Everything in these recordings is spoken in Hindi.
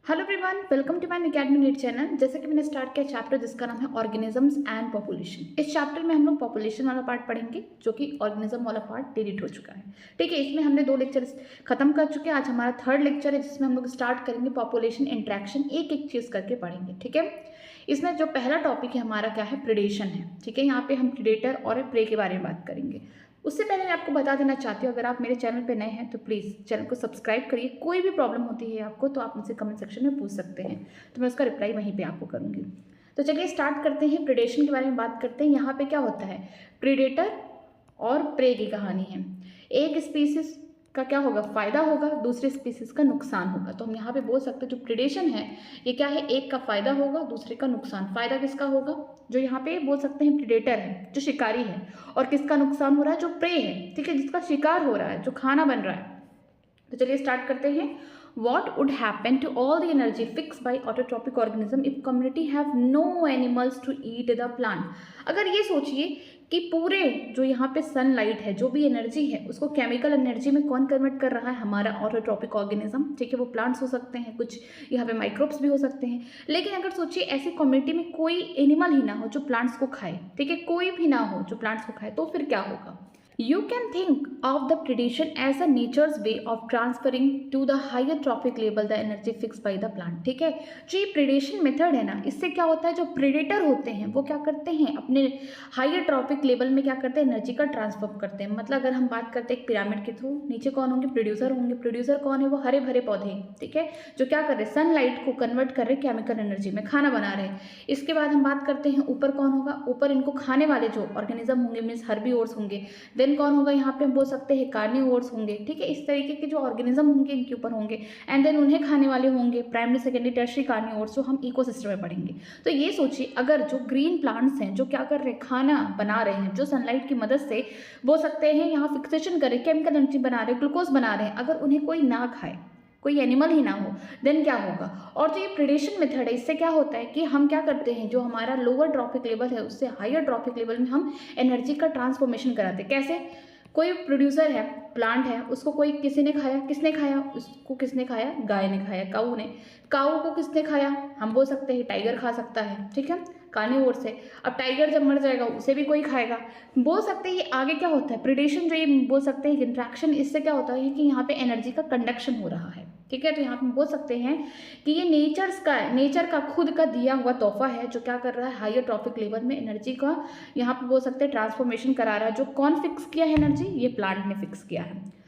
Hello everyone, welcome to my academy NEET channel. जैसे कि मैंने स्टार्ट किया चैप्टर जिसका नाम है ऑर्गेनिजम्स एंड पॉपुलेशन। इस चैप्टर में हम लोग पॉपुलेशन वाला पार्ट पढ़ेंगे, जो कि ऑर्गेनिज्म वाला पार्ट डिलीट हो चुका है। ठीक है, इसमें हमने 2 लेक्चर खत्म कर चुके हैं। आज हमारा 3rd लेक्चर है, जिसमें हम लोग स्टार्ट करेंगे पॉपुलेशन इंट्रैक्शन, एक एक चीज़ करके पढ़ेंगे। ठीक है, इसमें जो पहला टॉपिक है हमारा क्या है, प्रेडेशन है। ठीक है, यहाँ पे हम प्रेडेटर और प्रे के बारे में बात करेंगे। उससे पहले मैं आपको बता देना चाहती हूँ, अगर आप मेरे चैनल पे नए हैं तो प्लीज़ चैनल को सब्सक्राइब करिए। कोई भी प्रॉब्लम होती है आपको तो आप मुझसे कमेंट सेक्शन में पूछ सकते हैं, तो मैं उसका रिप्लाई वहीं पे आपको करूँगी। तो चलिए स्टार्ट करते हैं, प्रेडेशन के बारे में बात करते हैं। यहाँ पे क्या होता है, प्रेडेटर और प्रे की कहानी है। एक स्पीसीज का क्या होगा, फायदा होगा, दूसरे स्पीसीज का नुकसान होगा। तो हम यहाँ पे बोल सकते हैं जो प्रेडेशन है ये क्या है, एक का फायदा होगा, दूसरे का नुकसान। फायदा किसका होगा, जो यहाँ पे बोल सकते हैं प्रेडेटर है, जो शिकारी है, और किसका नुकसान हो रहा है, जो प्रे है। ठीक है, जिसका शिकार हो रहा है, जो खाना बन रहा है। तो चलिए स्टार्ट करते हैं। What would happen to all the energy fixed by autotrophic organism if community have no animals to eat the plant? अगर ये सोचिए कि पूरे जो यहाँ पे सनलाइट है, जो भी एनर्जी है, उसको केमिकल एनर्जी में कौन कन्वर्ट कर रहा है, हमारा ऑटोट्रॉपिक ऑर्गेनिज्म। ठीक है, वो प्लांट्स हो सकते हैं, कुछ यहाँ पे माइक्रोब्स भी हो सकते हैं। लेकिन अगर सोचिए ऐसी कम्युनिटी में कोई एनिमल ही ना हो जो प्लांट्स को खाए, ठीक है, कोई भी ना हो जो प्लांट्स को खाए, तो फिर क्या होगा। You can think of the predation as a nature's way of transferring to the higher trophic level the energy fixed by the plant। ठीक है, जो ये प्रेडेशन मेथड है ना, इससे क्या होता है, जो प्रेडेटर होते हैं वो क्या करते हैं, अपने हायर ट्रॉपिक लेवल में क्या करते हैं, एनर्जी का ट्रांसफर करते हैं। मतलब अगर हम बात करते हैं एक पिरामिड के थ्रू, नीचे कौन होंगे, प्रोड्यूसर होंगे। प्रोड्यूसर कौन है, वो हरे भरे पौधे। ठीक है, जो क्या कर रहे हैं, सनलाइट को कन्वर्ट कर रहे हैं केमिकल एनर्जी में, खाना बना रहे हैं। इसके बाद हम बात करते हैं ऊपर कौन होगा, ऊपर इनको खाने वाले जो ऑर्गेनिज्म होंगे, मीन्स हर्बीवोर्स होंगे। देन कौन होगा, यहाँ पे हम बोल सकते हैं कार्निवोर्स होंगे। ठीक है, इस तरीके के जो ऑर्गेनिज्म होंगे इनके ऊपर होंगे। एंड देन उन्हें खाने वाले होंगे प्राइमरी, सेकेंडरी, टर्शियरी कार्निवोर्स, जो हम इकोसिस्टम में पढ़ेंगे। तो ये सोचिए, अगर जो ग्रीन प्लांट्स हैं जो क्या कर रहे हैं, खाना बना रहे हैं, जो सनलाइट की मदद से बोल सकते हैं यहाँ फिक्सेशन कर रहे हैं, केमिकल एनर्जी बना रहे हैं, ग्लूकोज बना रहे हैं, अगर उन्हें कोई ना खाए, कोई एनिमल ही ना हो, देन क्या होगा। और जो ये प्रेडेशन मेथड है, इससे क्या होता है कि हम क्या करते हैं, जो हमारा लोअर ट्रॉपिक लेवल है उससे हायर ट्रॉपिक लेवल में हम एनर्जी का ट्रांसफॉर्मेशन कराते हैं। कैसे, कोई प्रोड्यूसर है, प्लांट है, उसको कोई किसी ने खाया, किसने खाया, उसको किसने खाया, गाय ने खाया, काऊ ने। काऊ को किसने खाया, हम बोल सकते हैं टाइगर खा सकता है। ठीक है, कार्निवोर से। अब टाइगर जब मर जाएगा उसे भी कोई खाएगा। बोल सकते हैं ये आगे क्या होता है, प्रेडेशन, जो ये बोल सकते हैं इंट्रैक्शन, इससे क्या होता है कि यहाँ पे एनर्जी का कंडक्शन हो रहा है। ठीक है, तो यहाँ पे बोल सकते हैं कि ये नेचर का खुद का दिया हुआ तोहफा है, जो क्या कर रहा है, हायर ट्रॉपिक लेवल में एनर्जी का यहाँ पे बोल सकते हैं ट्रांसफॉर्मेशन करा रहा है। जो कौन फिक्स किया है एनर्जी, ये प्लांट ने फिक्स किया है।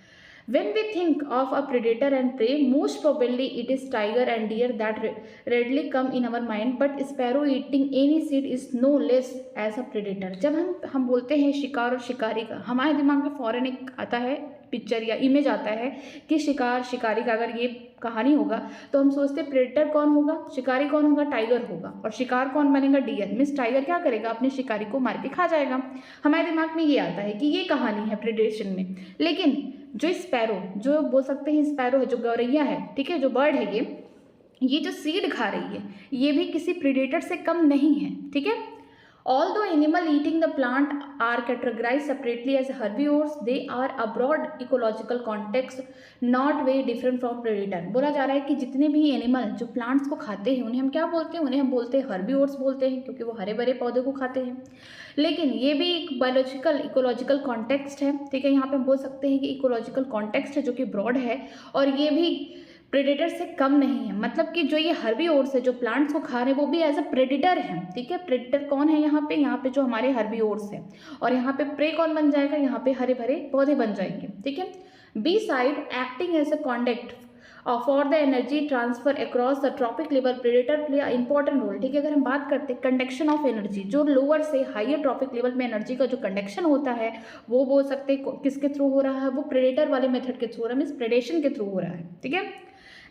When we think of a predator and prey, most probably it is tiger and deer that readily come in our mind, but sparrow eating any seed is no less as a predator। जब हम बोलते हैं शिकार और शिकारी का, हमारे दिमाग में फौरन एक आता है पिक्चर या इमेज आता है कि शिकार शिकारी का अगर ये कहानी होगा तो हम सोचते हैं प्रेडेटर कौन होगा, शिकारी कौन होगा, टाइगर होगा, और शिकार कौन बनेगा, डियर। मीन्स टाइगर क्या करेगा, अपने शिकारी को मार के खा जाएगा। हमारे दिमाग में ये आता है कि ये कहानी है प्रेडेशन में। लेकिन जो स्पैरो, जो बोल सकते हैं स्पैरो है, जो गौरैया है, ठीक है, जो बर्ड है, ये जो सीड खा रही है, ये भी किसी प्रेडेटर से कम नहीं है। ठीक है, although animal eating the plant are categorized separately as herbivores, they are a broad ecological context not very different from predator। बोला जा रहा है कि जितने भी एनिमल जो प्लांट्स को खाते हैं उन्हें हम क्या बोलते हैं, उन्हें हम बोलते हैं हर्बीवोर्स बोलते हैं, क्योंकि वो हरे भरे पौधे को खाते हैं। लेकिन ये भी एक बायोलॉजिकल इकोलॉजिकल कॉन्टेक्स्ट है। ठीक है, यहाँ पे हम बोल सकते हैं कि इकोलॉजिकल कॉन्टेक्स्ट है जो कि ब्रॉड है, और ये भी प्रेडेटर से कम नहीं है। मतलब कि जो ये हर्बीवोर्स है, जो प्लांट्स को खा रहे हैं, वो भी एज अ प्रेडेटर है। ठीक है, प्रेडेटर कौन है यहाँ पे जो हमारे हर्बीवोर्स है, और यहाँ पे प्रे कौन बन जाएगा, यहाँ पे हरे भरे पौधे बन जाएंगे। ठीक है, besides acting as a conduct for the energy transfer across the trophic level, predator play a important role. ठीक है, अगर हम बात करते हैं कंडक्शन ऑफ एनर्जी, जो लोअर से हायर ट्रॉपिक लेवल में एनर्जी का जो कंडक्शन होता है, वो बोल सकते हैं किसके थ्रू हो रहा है, वो प्रेडेटर वाले मेथड के थ्रू हो रहा है, मीन्स प्रेडेशन के थ्रू हो रहा है। ठीक है,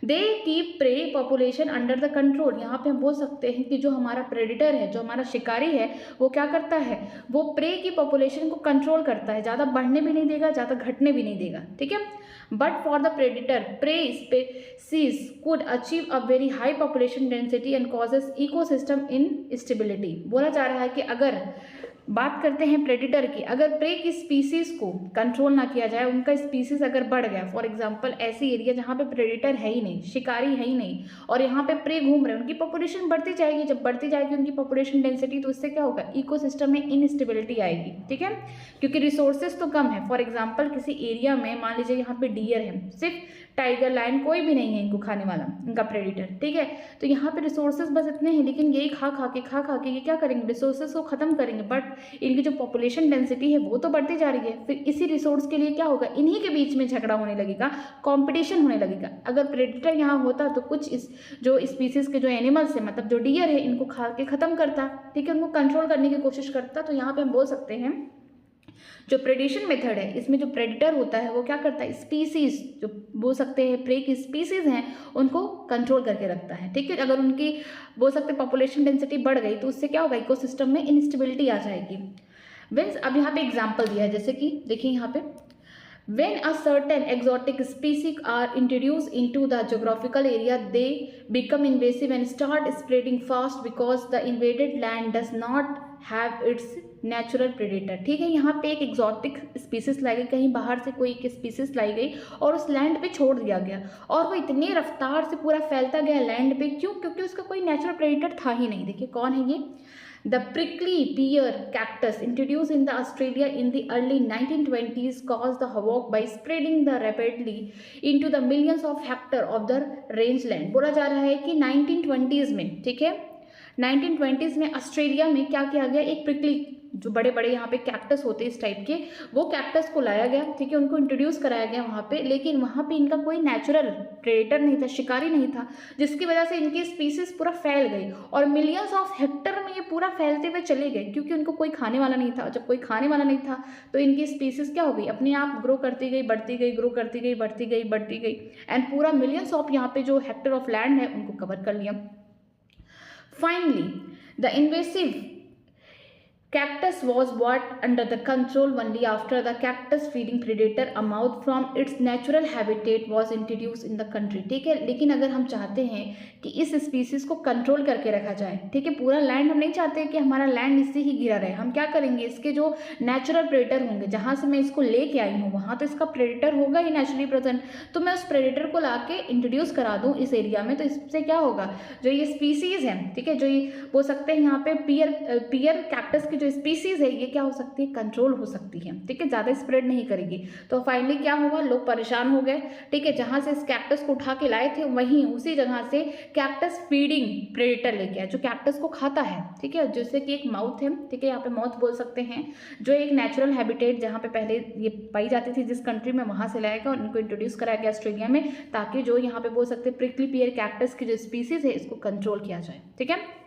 they keep pray population under the control. यहाँ पे हम बोल सकते हैं कि जो हमारा प्रेडेटर है, जो हमारा शिकारी है, वो क्या करता है, वो प्रे की पॉपुलेशन को कंट्रोल करता है, ज़्यादा बढ़ने भी नहीं देगा, ज़्यादा घटने भी नहीं देगा। ठीक है, but for the predator prey species could achieve a very high population density and causes ecosystem instability. बोला जा रहा है कि अगर बात करते हैं प्रेडिटर की, अगर प्रे की स्पीसीज को कंट्रोल ना किया जाए, उनका स्पीसीज अगर बढ़ गया, फॉर एग्जांपल ऐसी एरिया जहाँ पे प्रेडिटर है ही नहीं, शिकारी है ही नहीं, और यहाँ पे प्रे घूम रहे हैं, उनकी पॉपुलेशन बढ़ती जाएगी। जब बढ़ती जाएगी उनकी पॉपुलेशन डेंसिटी, तो इससे क्या होगा, इकोसिस्टम में इनस्टेबिलिटी आएगी, ठीक है, क्योंकि रिसोर्सेज तो कम है। फॉर एग्जाम्पल किसी एरिया में मान लीजिए यहाँ पे डियर है, सिर्फ टाइगर लायन कोई भी नहीं है इनको खाने वाला, इनका प्रेडिटर, ठीक है, तो यहाँ पे रिसोर्सेज बस इतने हैं, लेकिन यही खा खा के ये क्या करेंगे, रिसोर्सेज को खत्म करेंगे, बट इनकी जो पॉपुलेशन डेंसिटी है वो तो बढ़ती जा रही है। फिर इसी रिसोर्स के लिए क्या होगा, इन्हीं के बीच में झगड़ा होने लगेगा, कंपटीशन होने लगेगा। अगर प्रेडिटर यहाँ होता तो कुछ इस जो स्पीसीज के जो एनिमल्स है, मतलब जो डियर है, इनको खा के खत्म करता, ठीक है, उनको कंट्रोल करने की कोशिश करता। तो यहाँ पे हम बोल सकते हैं जो प्रेडिशन मेथड है, इसमें जो प्रेडिटर होता है वो क्या करता है, स्पीसीज जो बोल सकते हैं प्रे की स्पीसीज हैं उनको कंट्रोल करके रखता है, ठीक है। अगर उनकी बोल सकते हैं पॉपुलेशन डेंसिटी बढ़ गई तो उससे क्या होगा, इकोसिस्टम में इंस्टेबिलिटी आ जाएगी। वेन्स अब यहाँ पे एग्जाम्पल दिया है, जैसे कि देखिए यहाँ पे, when a certain exotic species are introduced into the geographical area, they become invasive and start spreading fast because the invaded land does not have its natural predator। ठीक है, यहाँ पे एक exotic species लाई गई, कहीं बाहर से कोई एक species लाई गई और उस लैंड पे छोड़ दिया गया, और वो इतनी रफ्तार से पूरा फैलता गया लैंड पे। क्यों? क्योंकि उसका कोई नेचुरल प्रेडेटर था ही नहीं। देखिए कौन है ये, The prickly pear cactus, introduced in the Australia in the early 1920s, caused the havoc by spreading the rapidly into the millions of hectares of the rangeland। बोला जा रहा है कि 1920s में, ठीक है, 1920s में ऑस्ट्रेलिया में क्या किया गया, एक प्रिकली जो बड़े बड़े यहाँ पे कैक्टस होते हैं इस टाइप के, वो कैक्टस को लाया गया, ठीक है, उनको इंट्रोड्यूस कराया गया वहाँ पे, लेकिन वहाँ पे इनका कोई नेचुरल प्रेडेटर नहीं था, शिकारी नहीं था, जिसकी वजह से इनकी स्पीसीज पूरा फैल गई और मिलियंस ऑफ हेक्टर में ये पूरा फैलते हुए चले गए, क्योंकि उनको कोई खाने वाला नहीं था। जब कोई खाने वाला नहीं था तो इनकी स्पीसीज क्या हो गई, अपने आप ग्रो करती गई, बढ़ती गई, ग्रो करती गई, बढ़ती गई, बढ़ती गई, एंड पूरा मिलियंस ऑफ यहाँ पे जो हेक्टर ऑफ लैंड है उनको कवर कर लिया। Finally the invasive cactus was brought under the control only after the cactus feeding predator amounted from its natural habitat was introduced in the country। ठीक है, लेकिन अगर हम चाहते हैं कि इस स्पीसीज को कंट्रोल करके रखा जाए, ठीक है, पूरा लैंड हम नहीं चाहते कि हमारा लैंड इससे ही घिरा रहे, हम क्या करेंगे, इसके जो नेचुरल प्रेडेटर होंगे, जहाँ से मैं इसको लेके आई हूँ वहाँ तो इसका प्रेडेटर होगा ही नेचुरली प्रेजेंट, तो मैं उस प्रेडेटर को ला के इंट्रोड्यूस करा दूँ इस एरिया में, तो इससे क्या होगा, जो ये स्पीसीज है, ठीक है, जो ये बोल सकते हैं यहाँ पे पियर कैक्टस की जो स्पीसीज है ये क्या हो सकती है, कंट्रोल हो सकती है, ठीक है, ज़्यादा स्प्रेड नहीं करेगी। तो फाइनली क्या हुआ, लोग परेशान हो गए, ठीक है, जहाँ से इस कैक्टस को उठा के लाए थे वहीं उसी जगह से कैक्टस फीडिंग प्रेडेटर लेके आए, जो कैक्टस को खाता है, ठीक है, जैसे कि एक माउथ है, ठीक है, यहाँ पे माउथ बोल सकते हैं, जो एक नेचुरल हैबिटेट जहाँ पे पहले ये पाई जाती थी जिस कंट्री में, वहाँ से लाया गया और इनको इंट्रोड्यूस कराया गया ऑस्ट्रेलिया में, ताकि जो यहाँ पे बोल सकते हैं प्रिकली पियर कैक्टस की जो स्पीसीज है इसको कंट्रोल किया जाए, ठीक है।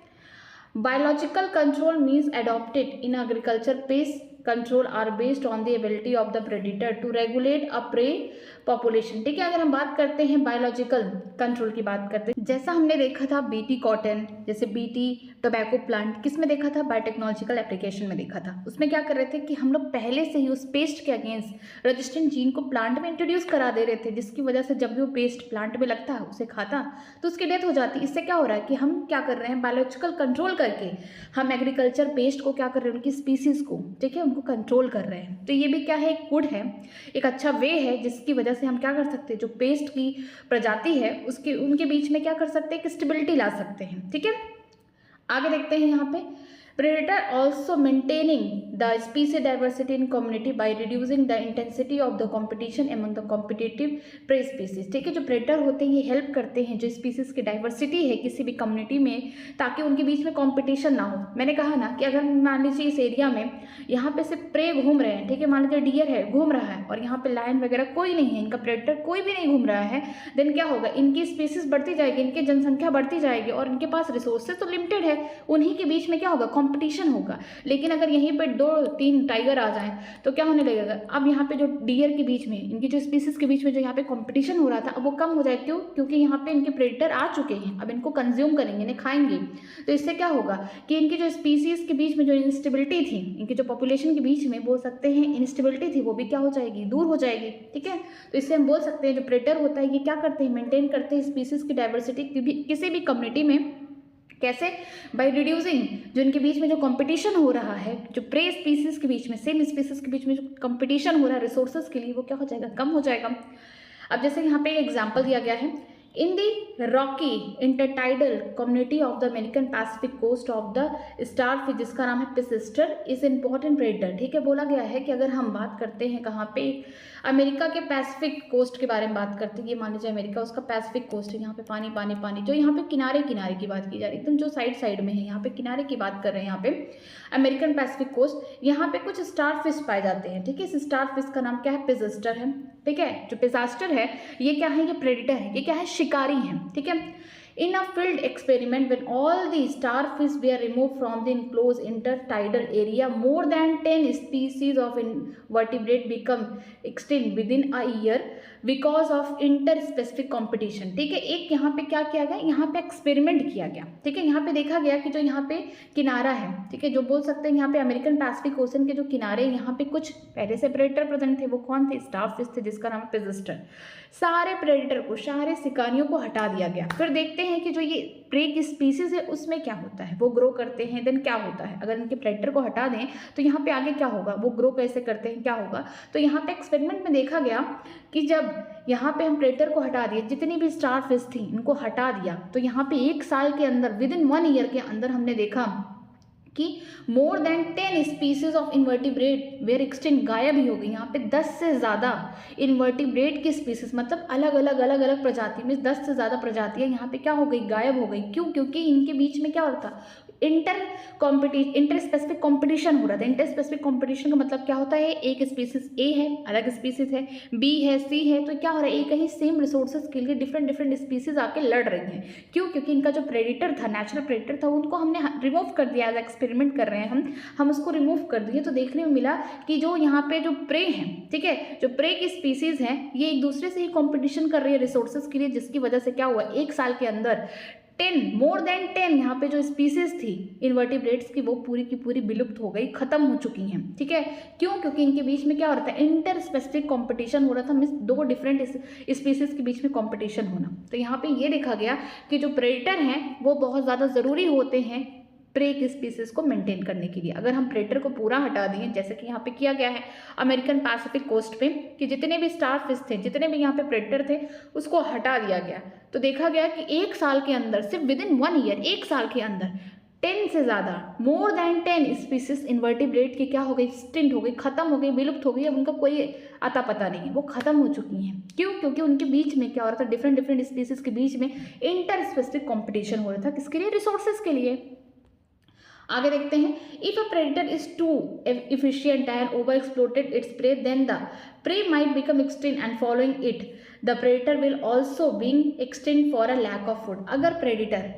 Biological control means adopted in agriculture. Pest control are based on the ability of the predator to regulate a prey population। ठीक है, अगर हम बात करते हैं बायोलॉजिकल कंट्रोल की बात करते हैं, जैसा हमने देखा था बीटी कॉटन, जैसे बीटी टोबैको प्लांट, किस में देखा था, बायोटेक्नोलॉजिकल एप्लीकेशन में देखा था। उसमें क्या कर रहे थे कि हम लोग पहले से ही उस पेस्ट के अगेंस्ट रेजिस्टेंट जीन को प्लांट में इंट्रोड्यूस करा दे रहे थे, जिसकी वजह से जब भी वो पेस्ट प्लांट में लगता है उसे खाता तो उसकी डेथ हो जाती। इससे क्या हो रहा है कि हम क्या कर रहे हैं, बायोलॉजिकल कंट्रोल करके हम एग्रीकल्चर पेस्ट को क्या कर रहे हैं, उनकी स्पीसीज को, ठीक है, उनको कंट्रोल कर रहे हैं। तो ये भी क्या है, एक गुड है, एक अच्छा वे है, जिसकी वजह से हम क्या कर सकते हैं, जो पेस्ट की प्रजाति है उसके उनके बीच में क्या कर सकते हैं, एक स्टेबिलिटी ला सकते हैं, ठीक है। आगे देखते हैं यहाँ पे, predator also maintaining the species diversity in community by reducing the intensity of the competition among the competitive prey species। ठीक है, जो प्रेडेटर होते हैं ये हेल्प करते हैं जो स्पीसीज की डाइवर्सिटी है किसी भी कम्युनिटी में, ताकि उनके बीच में कंपटीशन ना हो। मैंने कहा ना कि अगर मान लीजिए इस एरिया में यहाँ पे सिर्फ प्रे घूम रहे हैं, ठीक है, मान लीजिए डियर है घूम रहा है और यहाँ पे लायन वगैरह कोई नहीं है, इनका प्रेडेटर कोई भी नहीं घूम रहा है, देन क्या होगा, इनकी स्पीसीज बढ़ती जाएगी, इनकी जनसंख्या बढ़ती जाएगी और इनके पास रिसोर्सेज तो लिमिटेड है, उन्हीं के बीच में क्या होगा, कंपटीशन होगा। लेकिन अगर यहीं पे 2-3 टाइगर आ जाएं तो क्या होने लगेगा, अब यहाँ पे जो डियर के बीच में, इनकी जो स्पीसीज के बीच में जो यहाँ पे कंपटीशन हो रहा था अब वो कम हो जाए। क्यों? क्योंकि यहाँ पे इनके प्रेडेटर आ चुके हैं, अब इनको कंज्यूम करेंगे, इन्हें खाएंगे। तो इससे क्या होगा कि इनकी जो स्पीसीज के बीच में जो इंस्टेबिलिटी थी, इनकी जो पॉपुलेशन के बीच में बोल सकते हैं इंस्टेबिलिटी थी, वो भी क्या हो जाएगी, दूर हो जाएगी। ठीक है, तो इससे हम बोल सकते हैं जो प्रेडेटर होता है ये क्या करते हैं, मेंटेन करते हैं स्पीसीज की डाइवर्सिटी किसी भी कम्युनिटी में कैसे? बाय रिड्यूसिंग, जो इनके बीच में जो कंपटीशन हो रहा है, जो प्रे स्पीसीज के बीच में, सेम स्पीसीज के बीच में जो कंपटीशन हो रहा है रिसोर्सेज के लिए, वो क्या हो जाएगा? कम हो जाएगा। अब जैसे यहाँ पे एग्जाम्पल दिया गया है, in the rocky intertidal community of the American Pacific coast of the starfish, जिसका नाम है पिसिस्टर, इज इंपॉर्टेंट प्रेडेटर। ठीक है, बोला गया है कि अगर हम बात करते हैं कहाँ पे, अमेरिका के पैसिफिक कोस्ट के बारे में बात करते हैं, ये मान लीजिए अमेरिका, उसका पैसिफिक कोस्ट है, यहाँ पे पानी पानी पानी, जो यहाँ पे किनारे किनारे की बात की जा रही है, एकदम जो साइड साइड में है, यहाँ पे किनारे की बात कर रहे हैं, यहाँ पे अमेरिकन पैसिफिक कोस्ट, यहाँ पे कुछ स्टारफिश पाए जाते हैं। ठीक है, इस स्टारफिश का नाम क्या है? पिसिस्टर है। ठीक है, जो पिसास्टर है ये क्या है? ये प्रेडेटर है, ये क्या है? शिकारी है। ठीक है, in a field experiment when all the starfish were removed from the enclosed intertidal area, more than 10 species of invertebrate become extinct within a year because of interspecific competition। ठीक है, एक यहाँ पे क्या किया गया? यहाँ पे एक्सपेरिमेंट किया गया। ठीक है, यहाँ पे देखा गया कि जो यहाँ पे किनारा है, ठीक है, जो बोल सकते हैं यहाँ पे अमेरिकन पैसिफिक ओशन के जो किनारे, यहाँ पे कुछ पहले से प्रेडेटर प्रेजेंट थे। वो कौन थे? स्टारफिश थे, जिसका नाम है पिसिस्टर। सारे प्रेडेटर को, सारे शिकारियों को हटा दिया गया। फिर देखते हैं कि जो ये प्रे की स्पीसीज है उसमें क्या होता है, वो ग्रो करते हैं, देन क्या होता है? अगर इनके प्रेडेटर को हटा दें तो यहाँ पे आगे क्या होगा? वो ग्रो कैसे करते हैं, क्या होगा? तो यहाँ पे एक्सपेरिमेंट में देखा गया कि जब यहाँ पे हम प्रेडेटर को हटा दिए, जितनी भी स्टारफिश थी इनको हटा दिया, तो यहाँ पे 1 साल के अंदर, विद इन 1 ईयर के अंदर हमने देखा कि more than 10 species of invertebrate were extinct, गायब ही हो गई। यहाँ पे 10 से ज़्यादा इन्वर्टिब्रेट की स्पीसीज, मतलब अलग अलग प्रजाति में 10 से ज़्यादा प्रजातियाँ यहाँ पे क्या हो गई? गायब हो गई। क्यों? क्योंकि इनके बीच में क्या हो रहा था? इंटर स्पेसिफिक कंपटीशन हो रहा था। इंटर स्पेसिफिक कंपटीशन का मतलब क्या होता है? एक स्पीसीज ए है, अलग स्पीसीज है, बी है, सी है, तो क्या हो रहा है? एक ही सेम रिसोर्सेज के लिए डिफरेंट स्पीसीज आके लड़ रही हैं। क्यों? क्योंकि इनका जो प्रेडेटर था, नेचुरल प्रेडेटर था, उनको हमने रिमूव कर दिया। एज एक्सपेरिमेंट कर रहे हैं हम उसको रिमूव कर दिए, तो देखने में मिला कि जो यहाँ पे जो प्रे हैं, ठीक है, जो प्रे की स्पीसीज हैं, ये एक दूसरे से ही कंपटीशन कर रही है रिसोर्सेज के लिए, जिसकी वजह से क्या हुआ? 1 साल के अंदर 10, मोर देन 10 यहाँ पे जो स्पीसीज थी इन्वर्टिब्रेट्स की, वो पूरी की पूरी विलुप्त हो गई, खत्म हो चुकी हैं। ठीक है, क्यों? क्योंकि इनके बीच में क्या हो रहा था? इंटर स्पेसिफिक कंपटीशन हो रहा था, मीन्स 2 डिफरेंट स्पीसीज के बीच में कंपटीशन होना। तो यहाँ पे ये देखा गया कि जो प्रेडेटर हैं वो बहुत ज़्यादा ज़रूरी होते हैं प्रे की स्पीसीज को मेंटेन करने के लिए। अगर हम प्रेडेटर को पूरा हटा दिए, जैसे कि यहाँ पे किया गया है अमेरिकन पैसिफिक कोस्ट पे, कि जितने भी स्टारफिश थे, जितने भी यहाँ पे प्रेडेटर थे, उसको हटा दिया गया, तो देखा गया कि 1 साल के अंदर, सिर्फ विद इन 1 ईयर, 1 साल के अंदर 10 से ज़्यादा, मोर देन 10 स्पीसीज इन्वर्टिब्रेट की क्या हो गई? एक्सटिंक्ट हो गई, खत्म हो गई, विलुप्त हो गई। अब उनका कोई अता पता नहीं है, वो खत्म हो चुकी हैं। क्यों? क्योंकि उनके बीच में क्या हो रहा था? डिफरेंट स्पीसीज के बीच में इंटर स्पेसिफिक कॉम्पिटिशन हो रहा था। किसके लिए? रिसोर्सेज के लिए। आगे देखते हैं, if a predator is too efficient and over exploited its prey, then the prey might become extinct and following it the predator will also being extinct for a lack of food। अगर प्रेडेटर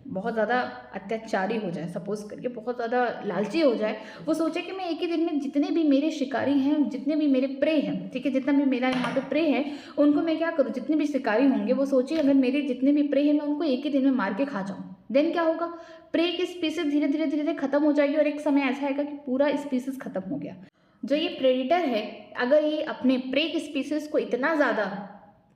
बहुत ज़्यादा अत्याचारी हो जाए, सपोज करिए बहुत ज़्यादा लालची हो जाए, वो सोचे कि मैं एक ही दिन में जितने भी मेरे शिकारी हैं, जितने भी मेरे प्रे हैं, ठीक है, जितना भी मेरा यहाँ पे प्रे है, उनको मैं क्या करूँ? जितने भी शिकारी होंगे, वो सोचिए अगर मेरे जितने भी प्रे हैं मैं उनको एक ही दिन में मार के खा जाऊँ, देन क्या होगा? प्रे की स्पीसीज धीरे धीरे खत्म हो जाएगी, और एक समय ऐसा आएगा कि पूरा स्पीसीज खत्म हो गया। जो ये प्रेडेटर है, अगर ये अपने प्रे की स्पीसीज को इतना ज़्यादा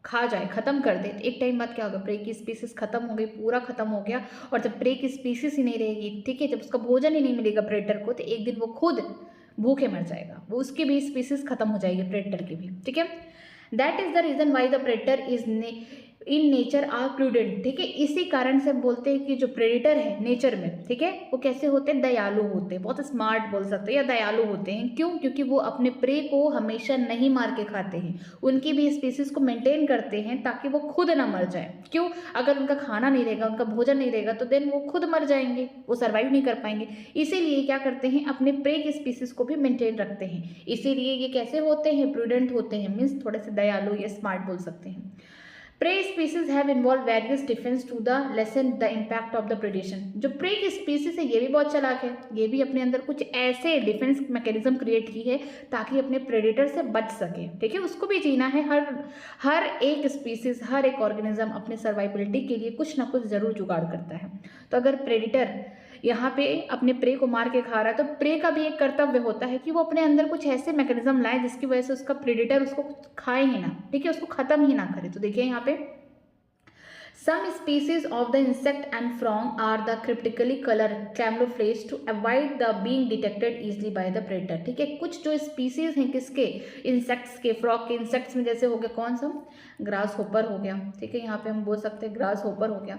खा जाए, खत्म कर दे, तो एक टाइम बाद क्या होगा? प्रे की स्पीसीज खत्म हो गई, पूरा खत्म हो गया, और जब प्रे की स्पीसीज ही नहीं रहेगी, ठीक है, जब उसका भोजन ही नहीं मिलेगा प्रेडेटर को, तो एक दिन वो खुद भूखे मर जाएगा, वो उसकी भी स्पीसीज खत्म हो जाएगी, प्रेडेटर की भी। ठीक है, that is the reason why the predator is in nature are prudent. ठीक है, इसी कारण से बोलते हैं कि जो प्रेडेटर है नेचर में, ठीक है, वो कैसे होते हैं? दयालु होते हैं, बहुत स्मार्ट बोल सकते हैं, या दयालु होते हैं। क्यों? क्योंकि वो अपने प्रे को हमेशा नहीं मार के खाते हैं, उनकी भी स्पीसीज को मेंटेन करते हैं ताकि वो खुद ना मर जाए। क्यों? अगर उनका खाना नहीं रहेगा, उनका भोजन नहीं रहेगा, तो देन वो खुद मर जाएंगे, वो सर्वाइव नहीं कर पाएंगे। इसीलिए क्या करते हैं? अपने प्रे की स्पीसीज को भी मेंटेन रखते हैं। इसीलिए ये कैसे होते हैं? प्रूडेंट होते हैं, मीन्स थोड़े से दयालु या स्मार्ट बोल सकते हैं। Prey species have involve various defence to the lessen the impact of the predation. जो प्रे की स्पीसीज है ये भी बहुत चालाक है, ये भी अपने अंदर कुछ ऐसे डिफेंस मैकेनिज्म क्रिएट की है ताकि अपने प्रेडेटर से बच सके। ठीक है, उसको भी जीना है। हर एक स्पीसीज, हर एक ऑर्गेनिज्म अपने सर्वाइबिलिटी के लिए कुछ ना कुछ जरूर जुगाड़ करता है। तो अगर प्रेडेटर यहाँ पे अपने प्रे को मार के खा रहा है, तो प्रे का भी एक कर्तव्य होता है कि वो अपने अंदर कुछ ऐसे मैकेनिज्म लाए जिसकी वजह से उसका प्रेडेटर उसको खाए ही ना, ठीक है, उसको खत्म ही ना करे। तो देखिए यहाँ पे Some species of the insect and frog are the cryptically colored camouflage to avoid the being detected easily by the predator। ठीक है, कुछ जो स्पीसीज हैं किसके, इंसेक्ट्स के, फ्रॉग के। इंसेक्ट्स में जैसे हो गया कौन सा, ग्रास होपर हो गया, ठीक है, यहाँ पे हम बोल सकते हैं ग्रास होपर हो गया,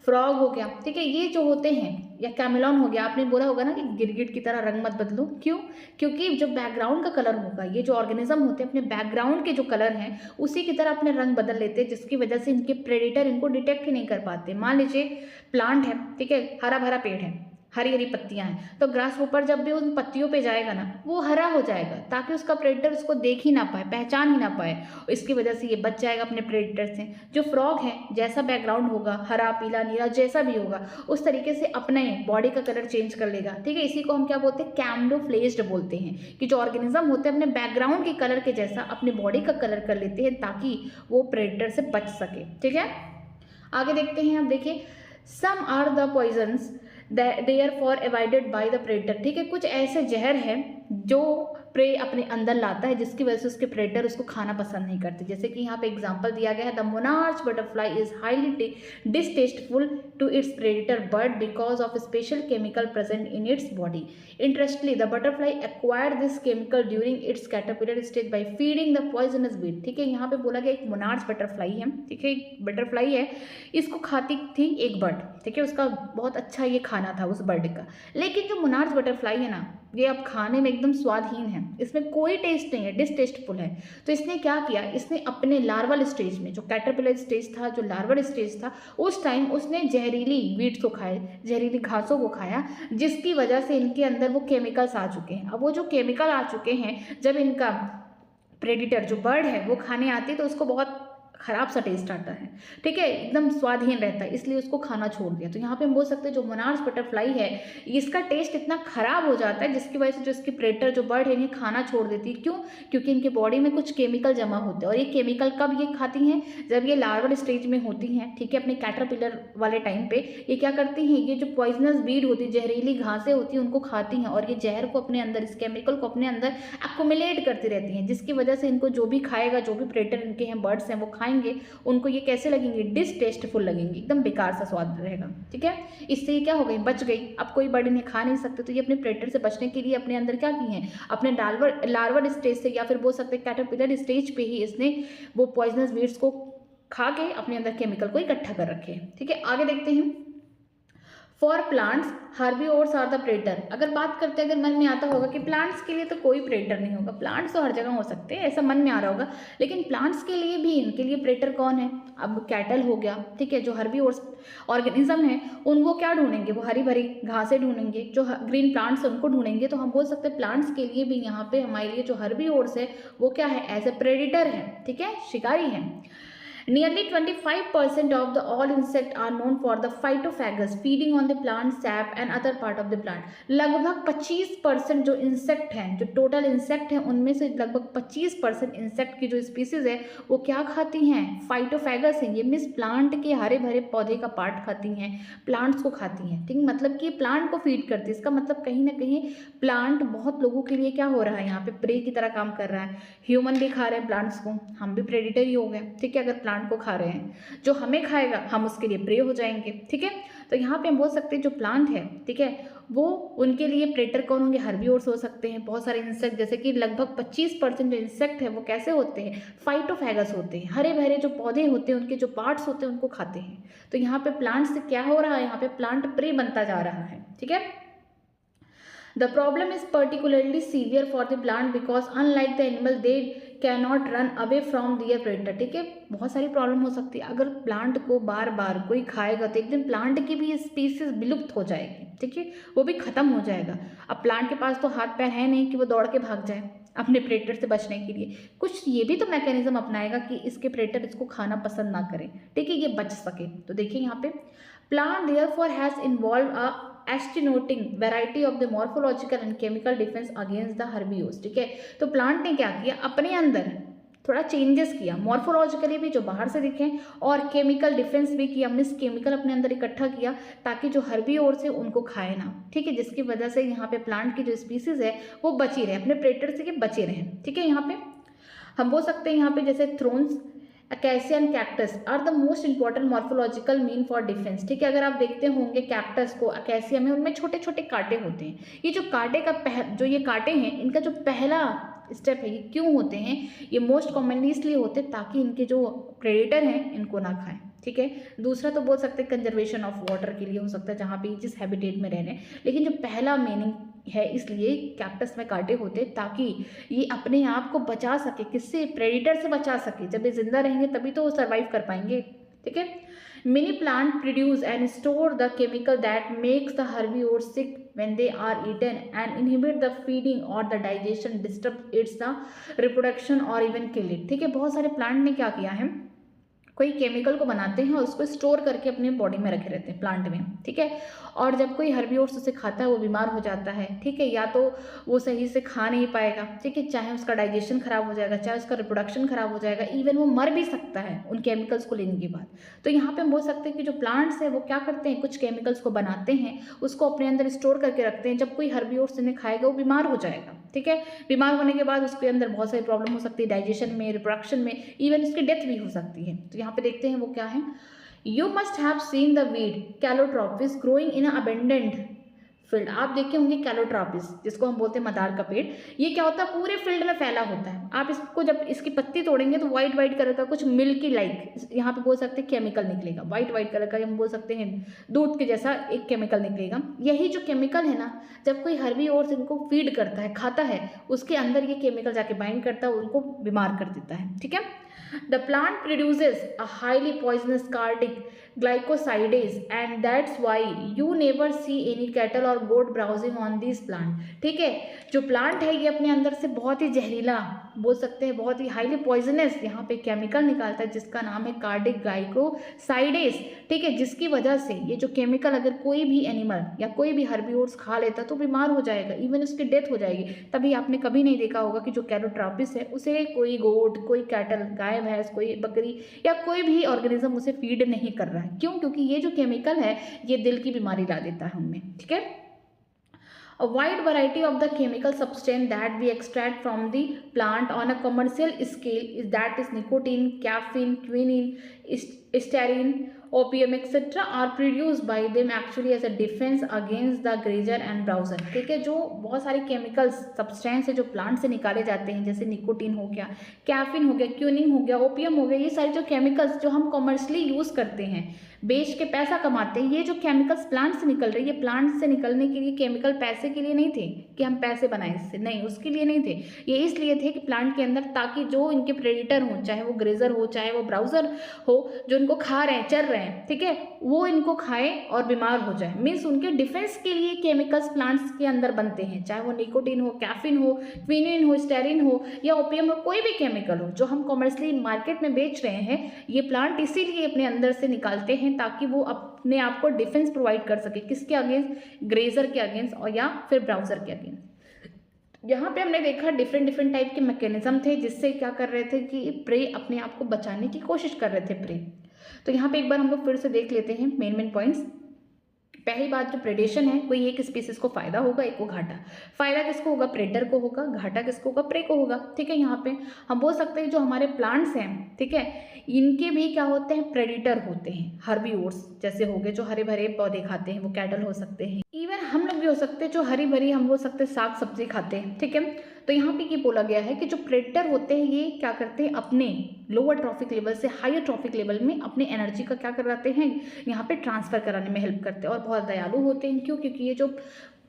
फ्रॉग हो गया, ठीक है, ये जो होते हैं, या कैमेलॉन हो गया। आपने बोला होगा ना कि गिरगिट की तरह रंग मत बदलो, क्यों, क्योंकि जो बैकग्राउंड का कलर होगा, ये जो ऑर्गेनिज्म होते हैं अपने बैकग्राउंड के जो कलर हैं उसी की तरह अपने रंग बदल लेते हैं, जिसकी वजह से इनके प्रेडेटर इनको डिटेक्ट ही नहीं कर पाते। मान लीजिए प्लांट है, ठीक है, हरा भरा पेड़ है, हरी हरी पत्तियां हैं, तो ग्रास होपर जब भी उन पत्तियों पे जाएगा ना वो हरा हो जाएगा, ताकि उसका प्रेडेटर उसको देख ही ना पाए, पहचान ही ना पाए। इसकी वजह से ये बच जाएगा अपने प्रेडेटर से। जो फ्रॉग है, जैसा बैकग्राउंड होगा, हरा पीला नीला जैसा भी होगा, उस तरीके से अपने बॉडी का कलर चेंज कर लेगा, ठीक है। इसी को हम क्या बोलते हैं, कैमोफ्लेज्ड बोलते हैं, कि जो ऑर्गेनिज्म होते हैं अपने बैकग्राउंड के कलर के जैसा अपनी बॉडी का कलर कर लेते हैं, ताकि वो प्रेडेटर से बच सके, ठीक है। आगे देखते हैं, अब देखिए, some are the poisons therefore avoided by the predator. ठीक है, कुछ ऐसे जहर हैं जो प्रे अपने अंदर लाता है, जिसकी वजह से उसके प्रेडेटर उसको खाना पसंद नहीं करते। जैसे कि यहाँ पे एग्जांपल दिया गया है, the monarch butterfly is highly distasteful to its predator bird because of special chemical present in its body. Interestingly the butterfly acquired this chemical during its caterpillar stage by feeding the poisonous weed. ठीक है, यहाँ पे बोला गया एक मोनार्च बटरफ्लाई है, ठीक है, एक बटरफ्लाई है, इसको खाती थी एक बर्ड, ठीक है, उसका बहुत अच्छा ये खाना था उस बर्ड का। लेकिन जो मोनार्च बटरफ्लाई है ना, ये अब खाने में एकदम स्वादहीन है, इसमें कोई टेस्ट नहीं है, डिसटेस्टफुल है। तो इसने क्या किया, इसने अपने लार्वल स्टेज में, जो कैटरपिलर स्टेज था, जो लार्वल स्टेज था, उस टाइम उसने जहरीली वीड्स को खाए, जहरीली घासों को खाया, जिसकी वजह से इनके अंदर वो केमिकल्स आ चुके हैं। अब वो जो केमिकल आ चुके हैं, जब इनका प्रेडिटर जो बर्ड है वो खाने आती है तो उसको बहुत खराब सा टेस्ट आता है, ठीक है, एकदम स्वादहीन रहता है, इसलिए उसको खाना छोड़ दिया। तो यहाँ पे हम बोल सकते हैं जो मोनार्च बटरफ्लाई है, इसका टेस्ट इतना खराब हो जाता है, जिसकी वजह से जो इसकी प्रेडेटर जो बर्ड है इन्हें खाना छोड़ देती है। क्यों, क्योंकि इनके बॉडी में कुछ केमिकल जमा होते हैं, और ये केमिकल कब ये खाती हैं, जब ये लार्वल स्टेज में होती हैं, ठीक है, अपने कैटरपिलर वाले टाइम पे ये क्या करती हैं, ये जो पॉइजनस बीड होती है, जहरीली घासें होती हैं, उनको खाती हैं, और ये जहर को अपने अंदर, इस केमिकल को अपने अंदर एक्युमुलेट करती रहती हैं, जिसकी वजह से इनको जो भी खाएगा, जो भी प्रेडेटर इनके हैं, बर्ड्स हैं, वो खाएंगे, उनको ये कैसे लगेंगे, डिसटेस्टफुल लगेंगे, एकदम बेकार सा स्वाद रहेगा, ठीक है। इससे ये क्या हो गई, बच गई। अब कोई बर्ड इन्हें खा नहीं सकते, तो ये अपने प्रेडेटर से बचने के लिए अपने अंदर क्या की हैं, अपने लार्वल स्टेज से, या फिर बोल सकते हैं कैटरपिलर स्टेज पे ही इसने वो पॉइजनस वीड्स को खा के अपने अंदर केमिकल को इकट्ठा कर रखे हैं, ठीक है। आगे देखते हैं, for plants herbivores are the predator. अगर बात करते हैं, अगर मन में आता होगा कि प्लांट्स के लिए तो कोई प्रेडेटर नहीं होगा, प्लांट्स तो हर जगह हो सकते हैं, ऐसा मन में आ रहा होगा, लेकिन प्लांट्स के लिए भी, इनके लिए प्रेडेटर कौन है, अब कैटल हो गया, ठीक है, जो हर्बीवोर्स ऑर्गेनिज्म है उनको क्या ढूंढेंगे, वो हरी भरी घासें ढूंढेंगे, जो ग्रीन प्लांट्स उनको ढूंढेंगे। तो हम बोल सकते हैं प्लांट्स के लिए भी यहाँ पे हमारे लिए जो हर्बीवोर्स है वो क्या है, एज ए प्रेडेटर है, ठीक है, शिकारी है। Nearly 25% of the all insects are known for the phytophagous feeding on the plant sap and other part of the plant। लगभग 25% जो इंसेक्ट हैं, जो टोटल इंसेक्ट हैं, उनमें से लगभग 25% इंसेक्ट की जो स्पीसीज है वो क्या खाती हैं, फाइटोफैगस हैं। ये मीन्स प्लांट के हरे भरे पौधे का पार्ट खाती हैं, प्लांट्स को खाती हैं, ठीक, मतलब कि प्लांट को फीड करती है। इसका मतलब कहीं ना कहीं प्लांट बहुत लोगों के लिए क्या हो रहा है, यहाँ पे प्रे की तरह काम कर रहा है। ह्यूमन भी खा रहे हैं प्लांट्स को, हम भी प्रेडिटर ही हो गए, ठीक है। अगर प्लांट को खा रहे हैं, जो हमें खाएगा हम उसके लिए प्रे हो जाएंगे, ठीक है। तो यहाँ पे हम बोल सकते हैं जो प्लांट है, ठीक है, वो उनके लिए प्रेडेटर कौन होंगे, हर्बीवोर्स हो सकते हैं। बहुत सारे इंसेक्ट, जैसे कि लगभग 25% जो इंसेक्ट है वो कैसे होते हैं, फाइटोफैगस होते हैं, हरे भरे जो पौधे होते हैं उनके जो पार्ट्स होते हैं उनको खाते हैं। तो यहाँ पे प्लांट से क्या हो रहा है, यहाँ पे प्लांट प्रे बनता जा रहा है, ठीक है। The problem is particularly severe for the plant because unlike the animal they cannot run away from their predator। ठीक है, बहुत सारी प्रॉब्लम हो सकती है। अगर प्लांट को बार बार कोई खाएगा तो एक दिन प्लांट की भी स्पीसीज विलुप्त हो जाएगी, ठीक है, वो भी खत्म हो जाएगा। अब प्लांट के पास तो हाथ पैर है नहीं कि वो दौड़ के भाग जाए अपने प्रेडेटर से बचने के लिए, कुछ ये भी तो मैकेनिज्म अपनाएगा कि इसके प्रेडेटर इसको खाना पसंद ना करें, ठीक है, ये बच सके। तो देखिए यहाँ पे plant therefore has involve a astonishing variety of the morphological and chemical defence against the herbivores. ठीक है, तो प्लांट ने क्या किया, अपने अंदर थोड़ा चेंजेस किया, मॉर्फोलॉजिकली भी जो बाहर से दिखे, और केमिकल डिफेंस भी किया, मीन्स केमिकल अपने अंदर इकट्ठा किया ताकि जो हर्बीवोर्स है उनको खाए ना, ठीक है, जिसकी वजह से यहाँ पे प्लांट की जो स्पीसीज है वो बची रहे, अपने प्रेडेटर से बचे रहें, ठीक है। यहाँ पे हम बोल सकते हैं, यहाँ पे जैसे thorns acacia and cactus are the most important morphological mean for defence. ठीक है, अगर आप देखते होंगे कैक्टस को, अकेसिया में, उनमें छोटे छोटे कांटे होते हैं। ये जो कांटे का जो ये कांटे हैं, इनका जो पहला स्टेप है, ये क्यों होते हैं? ये मोस्ट कॉमनली इसलिए होते हैं ताकि इनके जो प्रेडेटर हैं इनको ना खाएं। ठीक है, दूसरा तो बोल सकते हैं कंजर्वेशन ऑफ वाटर के लिए हो सकता है, जहाँ पे जिस हैबिटेट में रह रहे हैं। लेकिन जो पहला मीनिंग है, इसलिए कैक्टस में कांटे होते ताकि ये अपने आप को बचा सके, किससे? प्रेडेटर से बचा सके। जब ये जिंदा रहेंगे तभी तो वो सर्वाइव कर पाएंगे। ठीक है, many plant produce and store the chemical that makes the herbivore sick when they are eaten and inhibit the feeding or the digestion, disturb its the reproduction or even kill it। ठीक है, बहुत सारे प्लांट ने क्या किया है, कोई केमिकल को बनाते हैं और उसको स्टोर करके अपने बॉडी में रखे रहते हैं प्लांट में। ठीक है, और जब कोई हर्बिवोर्स उसे खाता है वो बीमार हो जाता है। ठीक है, या तो वो सही से खा नहीं पाएगा, ठीक है, चाहे उसका डाइजेशन खराब हो जाएगा, चाहे उसका रिप्रोडक्शन खराब हो जाएगा, इवन वो मर भी सकता है उन केमिकल्स को लेने के बाद। तो यहाँ पे हम बोल सकते हैं कि जो प्लांट्स है वो क्या करते हैं, कुछ केमिकल्स को बनाते हैं, उसको अपने अंदर स्टोर करके रखते हैं। जब कोई हर्बिवोर्स इन्हें खाएगा वो बीमार हो जाएगा। ठीक है, बीमार होने के बाद उसके अंदर बहुत सारी प्रॉब्लम हो सकती है, डाइजेशन में, रिप्रोडक्शन में, इवन उसकी डेथ भी हो सकती है। तो यहाँ पे देखते हैं वो क्या है। You must have seen the weed Calotropis growing in abundant field. आप देखे होंगे कैलोट्रोपिस, जिसको हम बोलते हैं मदार का पेड़। ये क्या होता है, पूरे फील्ड में फैला होता है। आप इसको जब इसकी पत्ती तोड़ेंगे तो व्हाइट व्हाइट कलर का कुछ मिल्की लाइक, यहाँ पे बोल सकते हैं केमिकल निकलेगा, व्हाइट व्हाइट कलर का, हम बोल सकते हैं दूध के जैसा एक केमिकल निकलेगा। यही जो केमिकल है ना, जब कोई हर्बिवोर्स इनको फीड करता है, खाता है, उसके अंदर ये केमिकल जाके बाइंड करता है, उनको बीमार कर देता है। ठीक है, the plant produces a highly poisonous cardiac glycosidase and that's why you never see any cattle or goat browsing on these plant। ठीक है, जो प्लांट है ये अपने अंदर से बहुत ही जहरीला, बोल सकते हैं बहुत ही हाईली पॉइजनस यहाँ पे केमिकल निकालता है, जिसका नाम है कार्डिक ग्लाइकोसाइडेस। ठीक है, जिसकी वजह से ये जो केमिकल अगर कोई भी एनिमल या कोई भी हर्बिवोर्स खा लेता तो बीमार हो जाएगा, इवन उसकी डेथ हो जाएगी। तभी आपने कभी नहीं देखा होगा कि जो कैलोट्रोपिस है उसे कोई गोट, कोई कैटल, गाय भैंस, कोई बकरी या कोई भी ऑर्गेनिज्म उसे फीड नहीं कर रहा है। क्यों? क्योंकि ये जो केमिकल है ये दिल की बीमारी ला देता है उनमें। ठीक है, a wide variety of the chemical substance that we extract from the plant on a commercial scale is that is nicotine, caffeine, quinine, styrene, opium etc. are produced by them actually as a defense against the grazer and browser। ठीक है, जो बहुत सारे केमिकल्स सब्सटेंस है जो प्लांट से निकाले जाते हैं, जैसे निकोटीन हो गया, कैफीन हो गया, क्यूनिन हो गया, ओपियम हो गया, ये सारे जो केमिकल्स जो हम कॉमर्शली यूज़ करते हैं, बेच के पैसा कमाते हैं, ये जो केमिकल्स प्लांट से निकल रहे हैं, ये प्लांट से निकलने के लिए केमिकल पैसे के लिए नहीं थे कि हम पैसे बनाएं इससे, नहीं, उसके लिए नहीं थे। ये इसलिए थे कि प्लांट के अंदर, ताकि जो इनके प्रेडेटर हों, चाहे वो ग्रेजर हो, चाहे वो ब्राउजर हो, जो इनको खा रहे हैं, चर रहे हैं, ठीक है, वो इनको खाए और बीमार हो जाए। मीन्स उनके डिफेंस के लिए केमिकल्स प्लांट्स के अंदर बनते हैं, चाहे वो निकोटीन हो, कैफीन हो, क्विनिन हो, स्टेरिन हो या ओपियम हो, कोई भी केमिकल हो जो हम कॉमर्शली मार्केट में बेच रहे हैं, ये प्लांट इसीलिए अपने अंदर से निकालते हैं ताकि वो अपने आप को डिफेंस प्रोवाइड कर सके। किसके अगेंस्ट? ग्रेजर के अगेंस्ट और या फिर ब्राउजर के अगेंस्ट। यहाँ पे हमने देखा डिफरेंट टाइप के मैकेनिज्म थे जिससे क्या कर रहे थे कि प्रे अपने आप को बचाने की कोशिश कर रहे थे प्रे। तो यहाँ पे एक बार हम लोग फिर से देख लेते हैं मेन पॉइंट्स। पहली बात, जो प्रेडेशन है, कोई एक स्पीसीज को फायदा होगा, एक को घाटा। फायदा किसको होगा? प्रेडेटर को होगा। घाटा किसको होगा? प्रे को होगा। ठीक है, यहाँ पे हम बोल सकते हैं जो हमारे प्लांट्स हैं, ठीक है, इनके भी क्या होते हैं? प्रेडेटर होते हैं। हर्बिवोर्स जैसे हो गए जो हरे भरे पौधे खाते हैं, वो कैटल हो सकते हैं, इवन हम लोग भी हो सकते हैं जो हरी भरी, हम बोल सकते हैं साग सब्जी खाते हैं। ठीक है, तो यहाँ पे ये बोला गया है कि जो प्रेडेटर होते हैं ये क्या करते हैं? अपने लोअर ट्रॉफिक लेवल से हायर ट्रॉफिक लेवल में अपने एनर्जी का क्या कराते हैं? यहाँ पे ट्रांसफर कराने में हेल्प करते हैं और बहुत दयालु होते हैं। क्यों? क्योंकि ये जो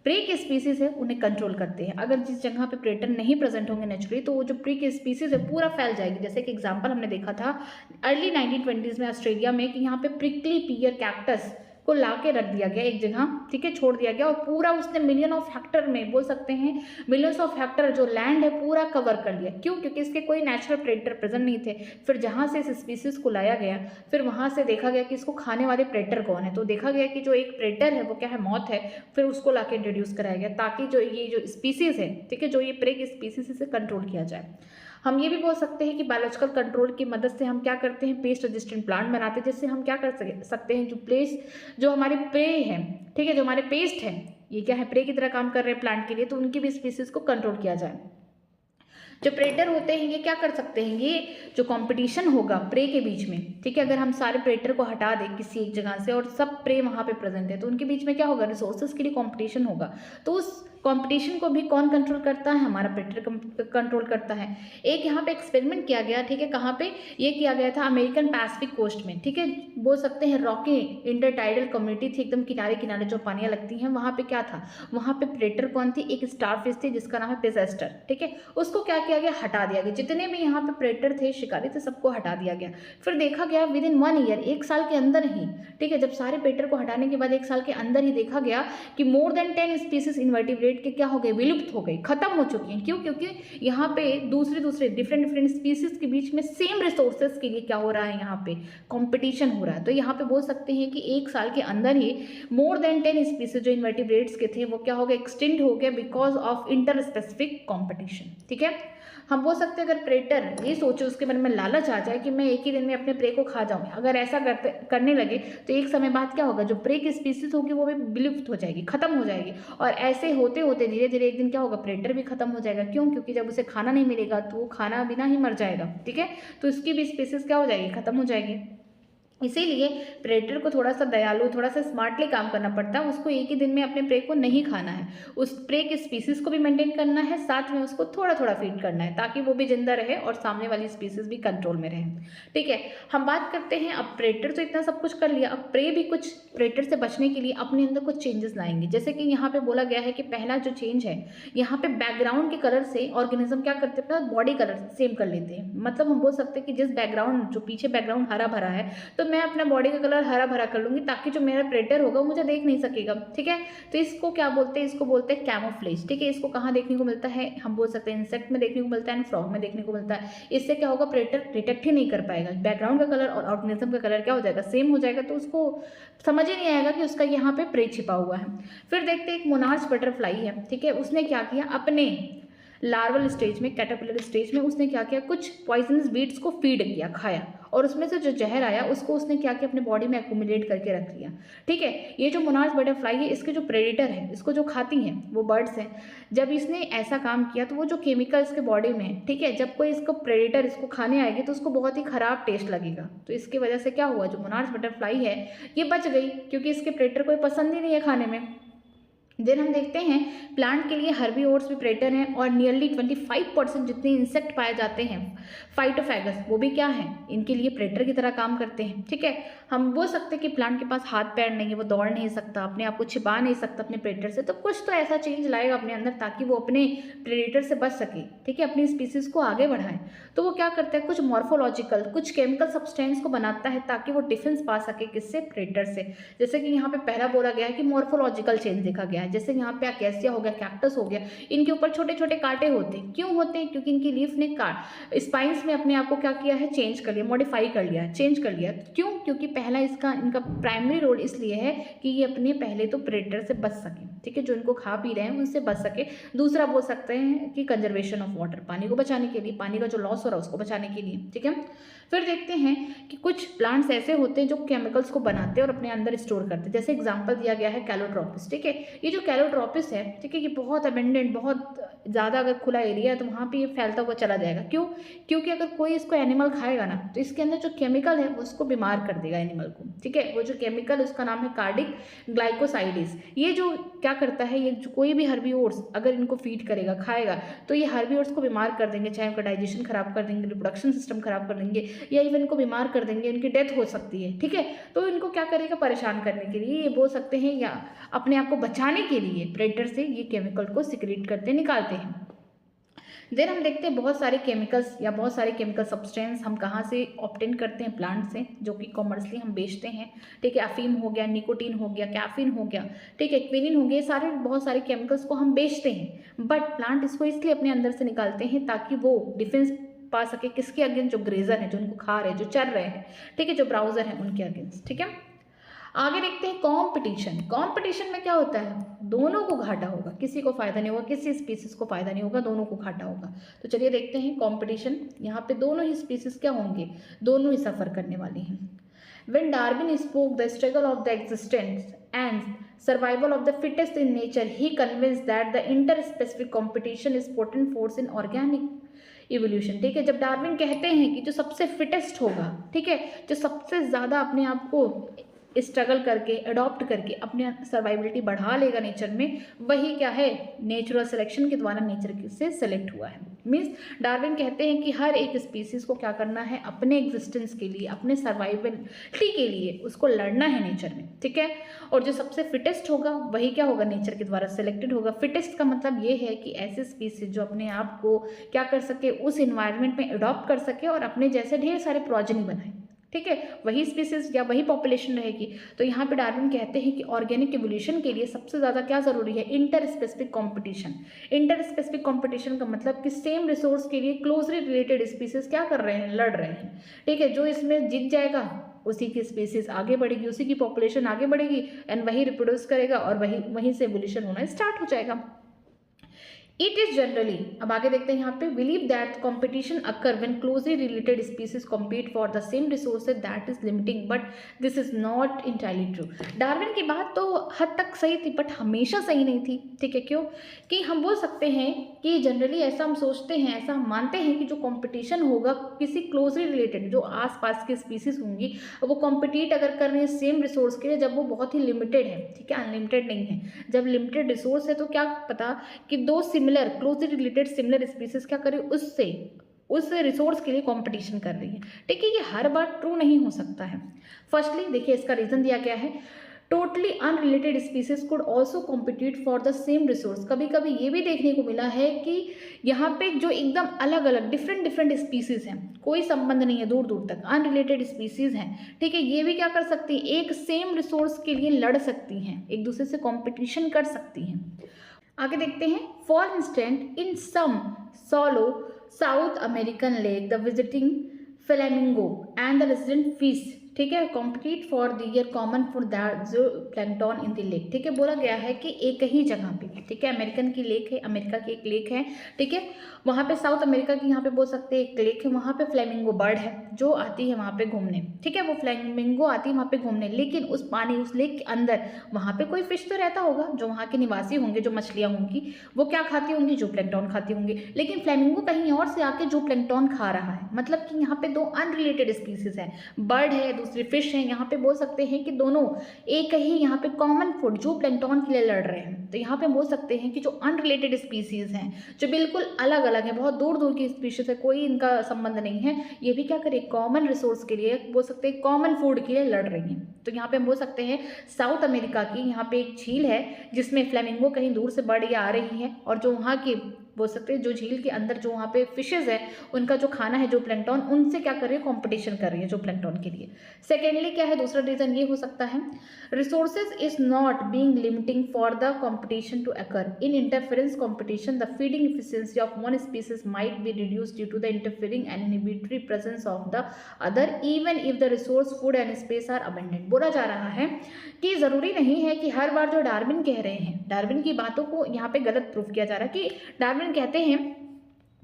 प्रे के स्पीसीज है उन्हें कंट्रोल करते हैं। अगर जिस जगह पे प्रेडेटर नहीं प्रेजेंट होंगे नेचुरली, तो वो जो प्रे के स्पीसीज है पूरा फैल जाएगी। जैसे कि एग्जांपल हमने देखा था अर्ली 1920s में ऑस्ट्रेलिया में कि यहाँ पे प्रिकली पियर कैक्टस को ला के रख दिया गया एक जगह, ठीक है, छोड़ दिया गया और पूरा उसने मिलियन ऑफ हेक्टर में, बोल सकते हैं मिलियंस ऑफ हेक्टर जो लैंड है पूरा कवर कर लिया। क्यों? क्योंकि इसके कोई नेचुरल प्रेडेटर प्रेजेंट नहीं थे। फिर जहाँ से इस स्पीसीज को लाया गया, फिर वहाँ से देखा गया कि इसको खाने वाले प्रेडेटर कौन है, तो देखा गया कि जो एक प्रेडेटर है वो क्या है? मौत है। फिर उसको ला के इंट्रोड्यूस कराया गया ताकि जो ये जो स्पीसीज है, ठीक है, जो ये प्रे की स्पीसीज से कंट्रोल किया जाए। हम ये भी बोल सकते हैं कि बायोलॉजिकल कंट्रोल की मदद से हम क्या करते हैं? पेस्ट रेजिस्टेंट प्लांट बनाते हैं, जिससे हम क्या कर सकते हैं? जो हमारे प्रे हैं, ठीक है, जो हमारे पेस्ट हैं, ये क्या है? प्रे की तरह काम कर रहे हैं प्लांट के लिए, तो उनकी भी स्पीसीज को कंट्रोल किया जाए। जो प्रेडेटर होते हैं ये क्या कर सकते हैं, ये जो कंपटीशन होगा प्रे के बीच में, ठीक है, अगर हम सारे प्रेडेटर को हटा दें किसी एक जगह से और सब प्रे वहाँ पे प्रेजेंट है तो उनके बीच में क्या होगा, रिसोर्सेज के लिए कंपटीशन होगा। तो उस कंपटीशन को भी कौन कंट्रोल करता है, हमारा प्रेडेटर कंट्रोल करता है। एक यहाँ पे एक्सपेरिमेंट किया गया, ठीक है, कहाँ पे ये किया गया था, अमेरिकन पैसिफिक कोस्ट में, ठीक है, बोल सकते हैं रॉकी इंटरटाइडल कम्युनिटी थी, एकदम किनारे किनारे जो पानियाँ लगती हैं वहाँ पे क्या था, वहाँ पे प्रेडेटर कौन थी, एक स्टारफिश थी जिसका नाम है पेसेस्टर, ठीक है, उसको क्या किया गया, हटा दिया गया, जितने भी यहाँ पे प्रेडेटर थे, शिकारी थे, सबको हटा दिया गया। फिर देखा गया विद इन 1 ईयर, 1 साल के अंदर ही, ठीक है, जब सारे प्रेडेटर को हटाने के बाद 1 साल के अंदर ही देखा गया कि मोर देन 10 स्पीसीज इनवर्टिब्रेट के क्या हो गए, विलुप्त हो गई, खत्म हो चुकी हैं। क्यों? क्योंकि यहाँ पे दूसरे डिफरेंट स्पीसीज के बीच में सेम रिसोर्सेज के लिए क्या हो रहा है, यहाँ पे कंपटीशन हो रहा है। तो यहाँ पे बोल सकते हैं कि 1 साल के अंदर ही मोर देन 10 स्पीसीज जो इनवर्टिब्रेट्स के थे वो क्या हो गए, एक्सटेंड हो गया because of inter specific competition, ठीक है। हम बोल सकते हैं अगर प्रेडेटर ये सोचे, उसके मन में लालच आ जाए कि मैं एक ही दिन में अपने प्रे को खा जाऊँ, अगर ऐसा करने लगे तो एक समय बाद क्या होगा, जो प्रे की स्पीसीज होगी वो भी विलुप्त हो जाएगी, खत्म हो जाएगी। और ऐसे होते होते धीरे धीरे एक दिन क्या होगा, प्रेडेटर भी खत्म हो जाएगा। क्यों? क्योंकि जब उसे खाना नहीं मिलेगा तो वो खाना बिना ही मर जाएगा, ठीक है, तो उसकी भी स्पीसीज क्या हो जाएगी, खत्म हो जाएगी। इसीलिए प्रेडेटर को थोड़ा सा दयालु, थोड़ा सा स्मार्टली काम करना पड़ता है। उसको एक ही दिन में अपने प्रे को नहीं खाना है, उस प्रे के स्पीसीज को भी मेंटेन करना है, साथ में उसको थोड़ा थोड़ा फीड करना है ताकि वो भी जिंदा रहे और सामने वाली स्पीसीज भी कंट्रोल में रहे, ठीक है। हम बात करते हैं, अब प्रेडेटर तो इतना सब कुछ कर लिया, अब प्रे भी कुछ प्रेडेटर से बचने के लिए अपने अंदर कुछ चेंजेस लाएंगे। जैसे कि यहाँ पे बोला गया है कि पहला जो चेंज है, यहाँ पे बैकग्राउंड के कलर से ऑर्गेनिज्म क्या करते हैं, अपना बॉडी कलर सेम कर लेते हैं। मतलब हम बोल सकते हैं कि जिस बैकग्राउंड, जो पीछे बैकग्राउंड हरा भरा है, तो मैं अपना बॉडी का कलर हरा भरा कर लूंगी ताकि जो मेरा प्रेडेटर होगा मुझे देख नहीं सकेगा, ठीक है। तो इसको क्या बोलते हैं, इसको बोलते हैं कैमोफ्लेज, ठीक है। इसको कहाँ देखने को मिलता है, हम बोल सकते हैं इंसेक्ट में देखने को मिलता है एंड फ्रॉग में देखने को मिलता है। इससे क्या होगा, प्रेडेटर डिटेक्ट ही नहीं कर पाएगा, बैकग्राउंड का कलर और ऑर्गेनिज्म का कलर क्या हो जाएगा, सेम हो जाएगा, तो उसको समझ ही नहीं आएगा कि उसका यहाँ पे प्रे छिपा हुआ है। फिर देखते हैं एक मोनार्च बटरफ्लाई है, ठीक है, उसने क्या किया, अपने लार्वल स्टेज में, कैटरपिलर स्टेज में उसने क्या किया, कुछ पॉइजनस बीड्स को फीड किया, खाया, और उसमें से जो जहर आया उसको उसने क्या किया, अपने बॉडी में एक्यूमुलेट करके रख लिया, ठीक है। ये जो मोनार्च बटरफ्लाई है, इसके जो प्रेडेटर है, इसको जो खाती हैं वो बर्ड्स हैं, जब इसने ऐसा काम किया तो वो जो केमिकल इसके बॉडी में है, ठीक है, जब कोई इसको प्रेडेटर इसको खाने आएगी तो उसको बहुत ही खराब टेस्ट लगेगा। तो इसकी वजह से क्या हुआ, जो मोनार्च बटरफ्लाई है ये बच गई, क्योंकि इसके प्रेडेटर कोई पसंद ही नहीं है खाने में। देन हम देखते हैं प्लांट के लिए हर्बीवोर्स भी प्रेडेटर हैं, और नियरली 25% जितने इंसेक्ट पाए जाते हैं फाइटोफैगस, वो भी क्या है, इनके लिए प्रेडेटर की तरह काम करते हैं, ठीक है। हम बोल सकते हैं कि प्लांट के पास हाथ पैर नहीं है, वो दौड़ नहीं सकता, अपने आप को छिपा नहीं सकता अपने प्रेडेटर से, तो कुछ तो ऐसा चेंज लाएगा अपने अंदर ताकि वो अपने प्रेडेटर से बच सके, ठीक है, अपनी स्पीसीज को आगे बढ़ाए। तो वो क्या करता है, कुछ मॉर्फोलॉजिकल, कुछ केमिकल सब्सटेंस को बनाता है ताकि वो डिफेंस पा सके, किससे, प्रेडेटर से। जैसे कि यहाँ पे पहला बोला गया है कि मॉर्फोलॉजिकल चेंज देखा गया है, जैसे यहाँ पे अकेसिया हो गया, कैक्टस हो गया, इनके ऊपर छोटे छोटे कांटे होते हैं। क्यों होते हैं, क्योंकि इनकी लीफ ने स्पाइंस में अपने आप को क्या किया है, चेंज कर लिया, मॉडिफाई कर लिया, चेंज कर लिया। क्यों? क्योंकि पहला इनका प्राइमरी रोल इसलिए है कि ये अपने पहले तो प्रेडेटर से बच सके, ठीक है, जो इनको खा पी रहे हैं उनसे बच सके। दूसरा बोल सकते हैं कि कंजर्वेशन ऑफ वाटर, पानी को बचाने के लिए, पानी का जो लॉस हो रहा है उसको बचाने के लिए, ठीक है। फिर देखते हैं कि कुछ प्लांट्स ऐसे होते हैं जो केमिकल्स को बनाते हैं और अपने अंदर स्टोर करते हैं। जैसे एग्जांपल दिया गया है कैलोट्रोपिस, ठीक है। ये जो कैलोट्रोपिस है, ठीक है, ये बहुत अबेंडेंट, बहुत ज़्यादा अगर खुला एरिया है तो वहाँ पे ये फैलता हुआ चला जाएगा। क्यों? क्योंकि अगर कोई इसको एनिमल खाएगा ना तो इसके अंदर जो केमिकल है वो उसको बीमार कर देगा एनिमल को, ठीक है। वो जो केमिकल उसका नाम है कार्डिक ग्लाइकोसाइडिस। ये जो क्या करता है, ये जो कोई भी हर्बीवोर्स अगर इनको फीड करेगा, खाएगा, तो ये हर्बीवोर्स को बीमार कर देंगे, चाहे उनका डाइजेशन खराब कर देंगे, रिप्रोडक्शन सिस्टम खराब कर देंगे, या इवन इनको बीमार कर देंगे, इनकी डेथ हो सकती है, ठीक है। तो इनको क्या करेगा, परेशान करने के लिए, ये बोल सकते हैं, या अपने आप को बचाने के लिए प्रेडेटर से ये केमिकल को सिक्रीट करते निकालते हैं। देन हम देखते हैं बहुत सारे केमिकल्स या बहुत सारे केमिकल सब्सटेंस हम कहाँ से ऑब्टेन करते हैं, प्लांट से, जो कि कॉमर्शियली हम बेचते हैं, ठीक है। अफीम हो गया, निकोटीन हो गया, कैफीन हो गया, ठीक है, क्विनिन हो गया, सारे बहुत सारे केमिकल्स को हम बेचते हैं। बट प्लांट इसको इसलिए अपने अंदर से निकालते हैं ताकि वो डिफेंस पा सके, किसके अगेंस्ट, जो ग्रेजर हैं, जो इनको खा रहे हैं, जो चर रहे हैं, ठीक है, जो ब्राउजर हैं उनके अगेंस्ट, ठीक है। आगे देखते हैं कंपटीशन। कंपटीशन में क्या होता है, दोनों को घाटा होगा, किसी को फायदा नहीं होगा, किसी स्पीसीज को फायदा नहीं होगा, दोनों को घाटा होगा। तो चलिए देखते हैं कंपटीशन। यहाँ पे दोनों ही स्पीसीज क्या होंगे, दोनों ही सफर करने वाली हैं। When Darwin spoke the struggle of the existence and survival of the fittest in nature, he convinced that the interspecific competition is potent force in organic evolution, ठीक है। जब डार्विन कहते हैं कि जो सबसे फिटेस्ट होगा, ठीक है, जो सबसे ज़्यादा अपने आप को स्ट्रगल करके अडॉप्ट करके अपने सर्वाइबिलिटी बढ़ा लेगा नेचर में, वही क्या है, नेचुरल सिलेक्शन के द्वारा नेचर से सेलेक्ट हुआ है। मीन्स डार्विन कहते हैं कि हर एक स्पीसीज को क्या करना है, अपने एग्जिस्टेंस के लिए, अपने सर्वाइबिलिटी के लिए उसको लड़ना है नेचर में, ठीक है। और जो सबसे फिटेस्ट होगा वही क्या होगा, नेचर के द्वारा सिलेक्टेड होगा। फिटेस्ट का मतलब ये है कि ऐसे स्पीसीज जो अपने आप को क्या कर सके, उस इन्वायरमेंट में अडॉप्ट कर सके और अपने जैसे ढेर सारे प्रोजेनी बनाए, ठीक है, वही स्पीसीज या वही पॉपुलेशन रहेगी। तो यहाँ पे डार्विन कहते हैं कि ऑर्गेनिक इवोल्यूशन के लिए सबसे ज़्यादा क्या ज़रूरी है, inter specific competition. Inter specific competition का मतलब कि सेम रिसोर्स के लिए क्लोजली रिलेटेड स्पीसीज क्या कर रहे हैं, लड़ रहे हैं, ठीक है। जो इसमें जीत जाएगा उसी की स्पीसीज आगे बढ़ेगी, उसी की पॉपुलेशन आगे बढ़ेगी एंड वही रिप्रोड्यूस करेगा और वहीं से इवोल्यूशन होना स्टार्ट हो जाएगा। इट इज जनरली, अब आगे देखते हैं यहाँ पे, believe that competition occur when closely related species compete for the same resources that is limiting, but this is not entirely true. Darwin की बात तो हद तक सही थी बट हमेशा सही नहीं थी, ठीक है। क्यों कि हम बोल सकते हैं कि जनरली ऐसा हम सोचते हैं, ऐसा हम मानते हैं कि जो कॉम्पिटिशन होगा किसी क्लोजली रिलेटेड, जो आसपास की स्पीसीज होंगी वो कॉम्पिटिट अगर कर रही है सेम रिसोर्स के लिए, जब वो बहुत ही लिमिटेड है, ठीक है, अनलिमिटेड नहीं है। जब लिमिटेड रिसोर्स है तो क्या पता कि दो क्लोजली रिलेटेड सिमिलर स्पीसीज क्या करे, उस रिसोर्स के लिए कंपटीशन कर रही है, ठीक है। ये हर बार ट्रू नहीं हो सकता है। फर्स्टली देखिए इसका रीजन दिया गया है, totally unrelated species could also compete for the same resource. कभी कभी ये भी देखने को मिला है कि यहाँ पे जो एकदम अलग अलग डिफरेंट स्पीसीज हैं, कोई संबंध नहीं है दूर दूर तक, अनरिलेटेड स्पीसीज हैं, ठीक है, ये भी क्या कर सकती है, एक सेम रिसोर्स के लिए लड़ सकती हैं, एक दूसरे से कॉम्पिटिशन कर सकती हैं। आगे देखते हैं, for instant in some shallow South American lake the visiting flamingo and the resident fish, ठीक है, compete for their common for that जो प्लैंकटन इन द लेक, ठीक है। बोला गया है कि एक ही जगह पे, ठीक है, अमेरिकन की लेक है, अमेरिका की एक लेक है, ठीक है, वहाँ पे साउथ अमेरिका की यहाँ पे बोल सकते हैं एक लेक है, वहाँ पे फ्लेमिंगो बर्ड है जो आती है वहाँ पे घूमने, ठीक है, वो फ्लेमिंगो आती है वहाँ पे घूमने, लेकिन उस पानी उस लेक के अंदर वहाँ पे कोई फिश तो रहता होगा, जो वहाँ के निवासी होंगे, जो मछलियाँ होंगी वो क्या खाती होंगी, जो प्लैंकटन खाती होंगी, लेकिन फ्लेमिंगो कहीं और से आके जो प्लैंकटन खा रहा है, मतलब कि यहाँ पे दो अनरिलेटेड स्पीसीज है, बर्ड है दूसरी फिश है, यहाँ पे बोल सकते हैं कि दोनों एक ही यहाँ पे कॉमन फूड जो प्लैंकटन के लिए लड़ रहे हैं। तो यहाँ पे बोल सकते हैं कि जो अनरिलेटेड स्पीसीज हैं, जो बिल्कुल अलग अलग है, बहुत दूर दूर की स्पीशीज है, कोई इनका संबंध नहीं है, ये भी क्या करे, कॉमन रिसोर्स के लिए बोल सकते हैं, कॉमन फूड के लिए लड़ रही हैं। तो यहाँ पे हम बोल सकते हैं साउथ अमेरिका की यहाँ पे एक झील है जिसमें फ्लेमिंगो कहीं दूर से बढ़ के आ रही है, और जो वहाँ की बोल सकते हैं जो झील के अंदर जो वहाँ पे फिशेज है उनका जो खाना है, जो प्लैंकटन, उनसे क्या कर रही है, कॉम्पिटिशन कर रही है जो प्लैंकटन के लिए। सेकेंडली क्या है, दूसरा रीजन ये हो सकता है, resources is not being limiting for the competition to occur in interference competition the feeding efficiency of one species might be reduced due to the interfering and inhibitory presence of the other even if the resource food and space are abundant. बोला जा रहा है कि जरूरी नहीं है कि हर बार जो डार्विन कह रहे हैं, डार्विन की बातों को यहाँ पे गलत प्रूफ किया जा रहा है कि डार्विन कहते हैं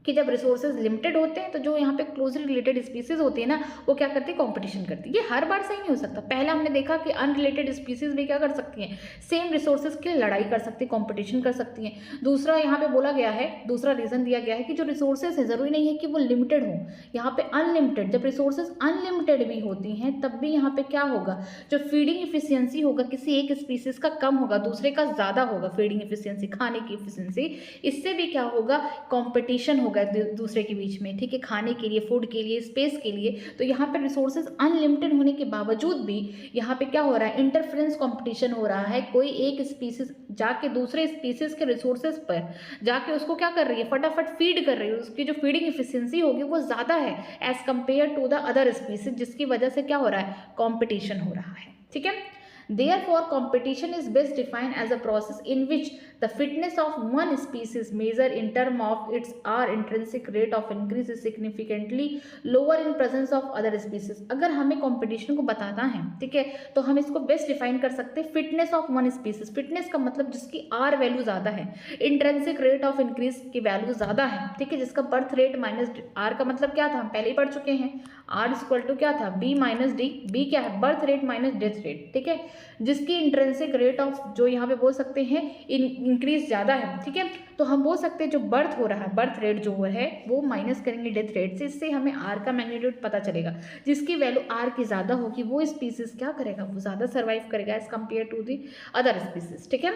कि जब रिसोर्सेज लिमिटेड होते हैं तो जो यहाँ पे क्लोजली रिलेटेड स्पीसीज होती है ना, वो क्या करती है, कंपटीशन करती है। ये हर बार सही नहीं हो सकता। पहले हमने देखा कि अनरिलेटेड स्पीसीज भी क्या कर सकती हैं, सेम रिसोर्सेज के लिए लड़ाई कर सकती है, कंपटीशन कर सकती हैं। दूसरा यहाँ पे बोला गया है, दूसरा रीजन दिया गया है कि जो रिसोर्सेज है जरूरी नहीं है कि वो लिमिटेड हो, यहाँ पे अनलिमिटेड, जब रिसोर्सेज अनलिमिटेड भी होती हैं तब भी यहाँ पे क्या होगा, जो फीडिंग इफिशियंसी होगा किसी एक स्पीसीज का कम होगा, दूसरे का ज्यादा होगा, फीडिंग इफिशियंसी, खाने की इफिशियंसी, इससे भी क्या होगा, कॉम्पिटिशन होगा दूसरे के बीच में, ठीक है, खाने के लिए, फूड के लिए, स्पेस के लिए। तो यहाँ पे रिसोर्सेज अनलिमिटेड होने के बावजूद भी यहाँ पे क्या हो रहा है, इंटरफेरेंस कंपटीशन हो रहा है। कोई एक स्पीसीज जाके दूसरे स्पीसीज के रिसोर्सेज पर जाके उसको क्या कर रही है, फटाफट फीड कर रही है, उसकी जो फीडिंग एफिशिएंसी होगी वो ज़्यादा है as compare to the other species, जिसकी वजह से क्या हो रहा है, कॉम्पिटिशन हो रहा है, ठीक है। Therefore, competition is best defined as a process in which the fitness of one species measured in terms of its R intrinsic rate of increase is significantly lower in presence of other species। अगर हमें competition को बताना है, ठीक है, तो हम इसको बेस्ट डिफाइन कर सकते हैं fitness of one species. Fitness का मतलब जिसकी R वैल्यू ज़्यादा है, इंट्रेंसिक रेट ऑफ इंक्रीज की वैल्यू ज़्यादा है, ठीक है, जिसका बर्थ रेट माइनस R का मतलब क्या था, हम पहले ही पढ़ चुके हैं, R इक्वल टू क्या था, B माइनस डी, B क्या है, birth rate minus death rate, ठीक है, जिसकी इंट्रेंसिक रेट ऑफ जो यहाँ पे बोल सकते हैं इंक्रीज ज़्यादा है, ठीक है। तो हम बोल सकते हैं जो बर्थ हो रहा है, बर्थ रेट जो है वो माइनस करेंगे डेथ रेट से, इससे हमें आर का मैग्नीट्यूड पता चलेगा। जिसकी वैल्यू आर की ज़्यादा होगी वो स्पीसीज क्या करेगा, वो ज़्यादा सर्वाइव करेगा as compare to the other species, ठीक है।